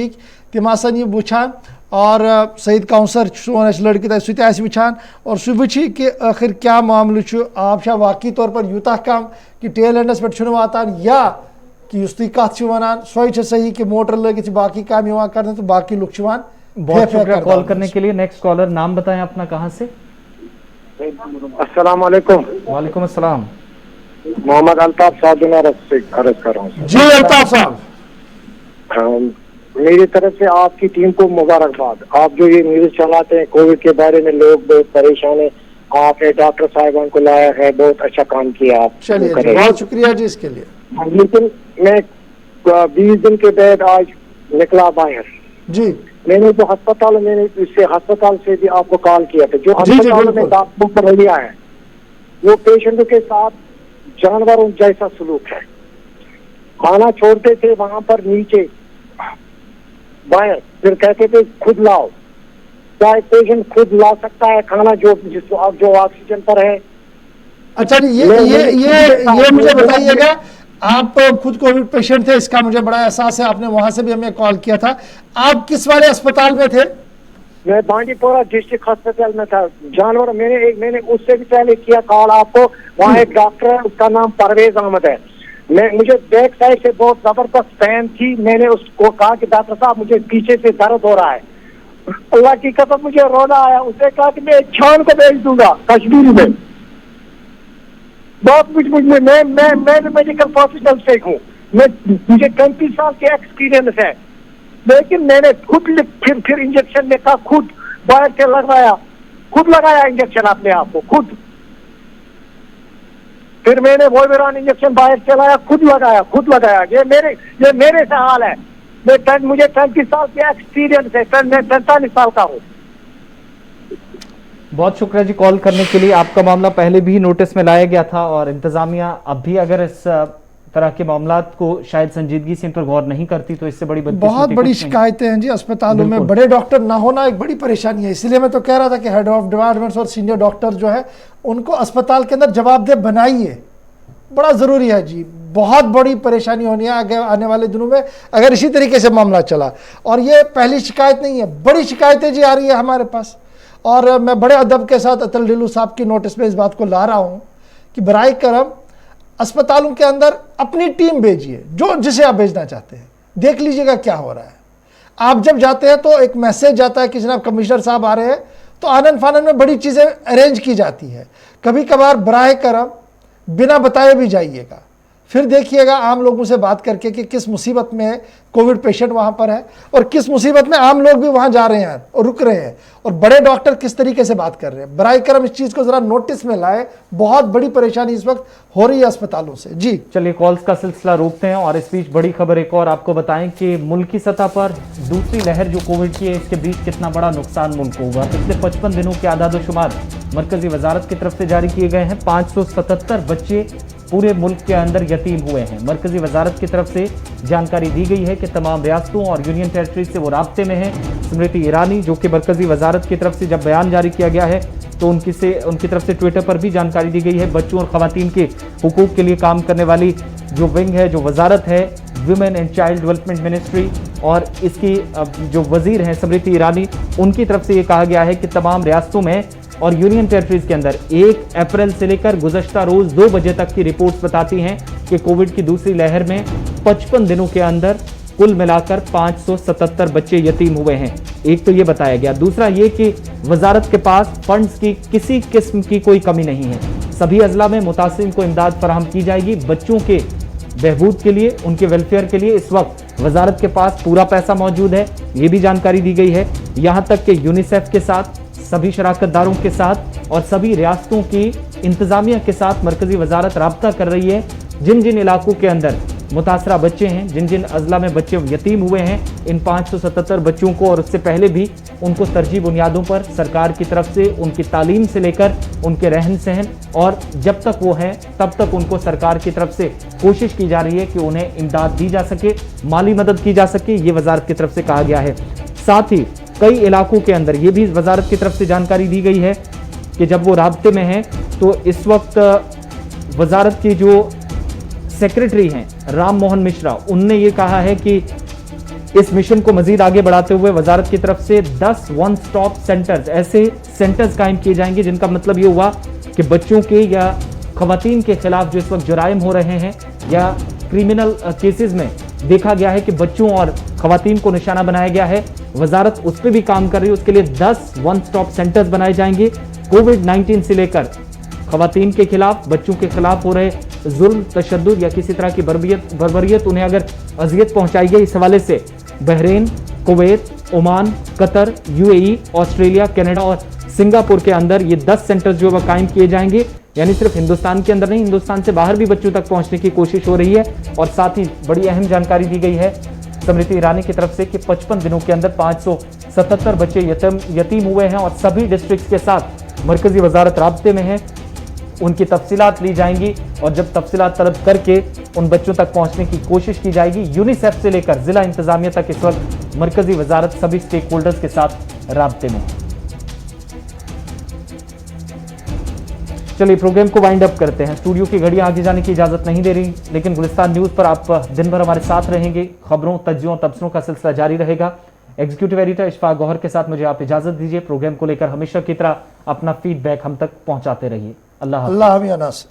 तिम आसन ये वुछान और सईद काउंसर सोन लड़की तक सह वुछान और सह वुची कि आखिर क्या मामल आब वाकई तौर पर यूता कम कि टेल एंडस पे वातान या कि तुम कत वनान सो सही कि मोटर लगित बाकी काम कर तो बाकी लुक बहुत शुक्रिया कॉल करने के लिए। नेक्स्ट कॉलर, नाम बताएं अपना, कहाँ से? अस्सलाम वालेकुम। वालेकुम अस्सलाम। मोहम्मद अल्ताफ साधुना से अर्ज कर रहा हूँ। जी अल्ताफ साहब, मेरी तरफ से आपकी टीम को मुबारकबाद। आप जो ये न्यूज चलाते हैं कोविड के बारे में, लोग बहुत परेशान है, आपने डॉक्टर साहिबान को लाया है, बहुत अच्छा काम किया आप। चलिए बहुत शुक्रिया जी इसके लिए। लेकिन मैं 20 दिन के बाद आज निकला बाहर जी, मैंने जो अस्पताल, मैंने इससे अस्पताल से भी आपको कॉल किया था, जो अस्पताल में डॉक्टरों का रवैया है वो पेशेंटों के साथ जानवरों जैसा सलूक है। खाना छोड़ते थे वहां पर नीचे बाहर, फिर कहते थे खुद लाओ। क्या पेशेंट खुद ला सकता है खाना जो ऑक्सीजन पर है? अच्छा ये मुझे बताइएगा, आप खुद कोविड पेशेंट थे, इसका मुझे बड़ा एहसास है, आपने वहां से भी हमें कॉल किया था। आप किस वाले अस्पताल में थे? मैं बांडीपोरा डिस्ट्रिक्ट हॉस्पिटल में था। जानवर मैंने उससे भी पहले किया कॉल आपको। वहाँ एक डॉक्टर है, उसका नाम परवेज अहमद है। मुझे बैक साइड से बहुत जबरदस्त पेन थी। मैंने उसको कहा कि डॉक्टर साहब मुझे पीछे से दर्द हो रहा है। अल्लाह की कसम मुझे रोना आया। उसने कहा कि मैं छान को भेज दूंगा कश्मीर में। बहुत कुछ मुझे मैं मेडिकल प्रोफेशनल से हूँ, मुझे 35 साल के एक्सपीरियंस है, लेकिन मैंने खुद फिर इंजेक्शन लेकर खुद बाहर से खुद लगाया इंजेक्शन अपने आप को खुद। फिर मैंने वोल्वेरान इंजेक्शन बाहर से लाया, खुद लगाया। ये मेरे से हाल है। मुझे 35 साल के एक्सपीरियंस है, मैं 45 साल का हूँ। बहुत शुक्रिया जी कॉल करने के लिए। आपका मामला पहले भी नोटिस में लाया गया था और इंतजामिया अब भी अगर इस तरह के मामलात को शायद संजीदगी से इन पर गौर नहीं करती तो इससे बहुत बड़ी शिकायतें हैं जी। अस्पतालों में बड़े डॉक्टर ना होना एक बड़ी परेशानी है। इसलिए मैं तो कह रहा था कि हेड ऑफ डिपार्टमेंट्स और सीनियर डॉक्टर जो है उनको अस्पताल के अंदर जवाबदेह बनाइए, बड़ा ज़रूरी है जी। बहुत बड़ी परेशानी होनी है आगे आने वाले दिनों में अगर इसी तरीके से मामला चला। और ये पहली शिकायत नहीं है, बड़ी शिकायतें जी आ रही है हमारे पास। और मैं बड़े अदब के साथ अतुल ढिल्लों साहब की नोटिस में इस बात को ला रहा हूँ कि बराए करम अस्पतालों के अंदर अपनी टीम भेजिए, जो जिसे आप भेजना चाहते हैं। देख लीजिएगा क्या हो रहा है। आप जब जाते हैं तो एक मैसेज जाता है कि जनाब कमिश्नर साहब आ रहे हैं, तो आनन फानन में बड़ी चीज़ें अरेंज की जाती है। कभी कभार बराए करम बिना बताए भी जाइएगा, फिर देखिएगा आम लोगों से बात करके कि किस मुसीबत में कोविड पेशेंट वहाँ पर है और किस मुसीबत में आम लोग भी वहाँ जा रहे हैं और रुक रहे हैं, और बड़े डॉक्टर किस तरीके से बात कर रहे हैं। बराए करम इस चीज़ को ज़रा नोटिस में लाए, बहुत बड़ी परेशानी इस वक्त हो रही है अस्पतालों से जी। चलिए कॉल्स का सिलसिला रोकते हैं और इस बीच बड़ी खबर एक और आपको बताएं कि मुल्क की सतह पर दूसरी लहर जो कोविड की है इसके बीच कितना बड़ा नुकसान मुल्क को हुआ। पिछले 55 दिनों के आदाद-ओ-शुमार मरकजी वजारत की तरफ से जारी किए गए हैं। 577 बच्चे पूरे मुल्क के अंदर यतीम हुए हैं। मरकजी वजारत की तरफ से जानकारी दी गई है कि तमाम रियासतों और यूनियन टेरिटरी से वो राब्ते में है। स्मृति ईरानी जो कि मरकजी वजारत की तरफ से जब बयान जारी किया गया है तो उनकी तरफ से ट्विटर पर भी जानकारी दी गई है। बच्चों और ख़वातीन के हुकूक के लिए काम करने वाली जो विंग है, जो वजारत है, women and child development ministry, और इसकी जो वजीर हैं स्मृति ईरानी, उनकी तरफ से ये कहा गया है कि तमाम रियासतों में और यूनियन टेरिटरीज के अंदर 1 अप्रैल से लेकर गुज़श्ता रोज 2 बजे तक की रिपोर्ट्स बताती हैं कि कोविड की दूसरी लहर में 55 दिनों के अंदर कुल मिलाकर 577 बच्चे यतीम हुए हैं। एक तो ये बताया गया। दूसरा ये कि वजारत के पास फंड्स की किसी किस्म की कोई कमी नहीं है। सभी अजला में मुतासिरीन को इमदाद फराहम की जाएगी। बच्चों के बहबूद के लिए, उनके वेलफेयर के लिए इस वक्त वजारत के पास पूरा पैसा मौजूद है, ये भी जानकारी दी गई है। यहाँ तक कि यूनिसेफ के साथ, सभी शराकतदारों के साथ और सभी रियासतों की इंतजामिया के साथ मरकजी वजारत राब्ता कर रही है। जिन जिन इलाकों के अंदर मुतासरा बच्चे हैं, जिन जिन अजला में बच्चे यतीम हुए हैं, इन 577 बच्चों को और उससे पहले भी उनको तरजीह बुनियादों पर सरकार की तरफ से उनकी तालीम से लेकर उनके रहन सहन और जब तक वो हैं तब तक उनको सरकार की तरफ से कोशिश की जा रही है कि उन्हें इमदाद दी जा सके, माली मदद की जा सके, ये वजारत की तरफ से कहा गया है। साथ ही कई इलाकों के अंदर ये भी वजारत की तरफ से जानकारी दी गई है कि जब वो राब्ते में हैं तो इस वक्त वजारत की जो सेक्रेटरी हैं राम मोहन मिश्रा, उनने ये कहा है कि इस मिशन को मजीद आगे बढ़ाते हुए वजारत की तरफ से 10 वन स्टॉप सेंटर्स, ऐसे सेंटर्स कायम किए जाएंगे जिनका मतलब ये हुआ कि बच्चों के या खवातीन के खिलाफ जो इस वक्त जुराइम हो रहे हैं या क्रिमिनल केसेस में देखा गया है कि बच्चों और खवातीन को निशाना बनाया गया है, वजारत उस पर भी काम कर रही है। उसके लिए 10 वन स्टॉप सेंटर्स बनाए जाएंगे। कोविड-19 से लेकर खवातीन के खिलाफ, बच्चों के खिलाफ हो रहे जुल्म, तशद्दुद या किसी तरह की बर्बरियत, उन्हें अगर अजियत पहुंचाई गई, इस हवाले से Bahrain, Kuwait, Oman, Qatar, UAE, Australia, Canada और सिंगापुर के अंदर ये 10 सेंटर्स जो है कायम किए जाएंगे। यानी सिर्फ हिंदुस्तान के अंदर नहीं, हिंदुस्तान से बाहर भी बच्चों तक पहुंचने की कोशिश हो रही है। और साथ ही बड़ी अहम जानकारी दी गई है स्मृति ईरानी की तरफ से कि 55 दिनों के अंदर 577 बच्चे यतीम हुए हैं और सभी डिस्ट्रिक्ट के साथ मरकजी वजारत राब्ते में है। उनकी तफसीलात ली जाएंगी और जब तफसीलात तलब करके उन बच्चों तक पहुंचने की कोशिश की जाएगी। यूनिसेफ से लेकर जिला इंतजामिया तक इस वक्त मरकजी वजारत सभी स्टेक होल्डर्स के साथ राब्ते में। चलिए प्रोग्राम को वाइंड अप करते हैं। स्टूडियो की घड़ियां आगे जाने की इजाजत नहीं दे रही, लेकिन गुलिस्तान न्यूज पर आप दिन भर हमारे साथ रहेंगे। खबरों, तज्जियों, तबसरों का सिलसिला जारी रहेगा। एग्जीक्यूटिव एडिटर इशफाक गौहर के साथ मुझे आप इजाजत दीजिए। प्रोग्राम को लेकर हमेशा की तरह अपना फीडबैक हम तक पहुंचाते रहिए। अल्लाह हाफ़िज़।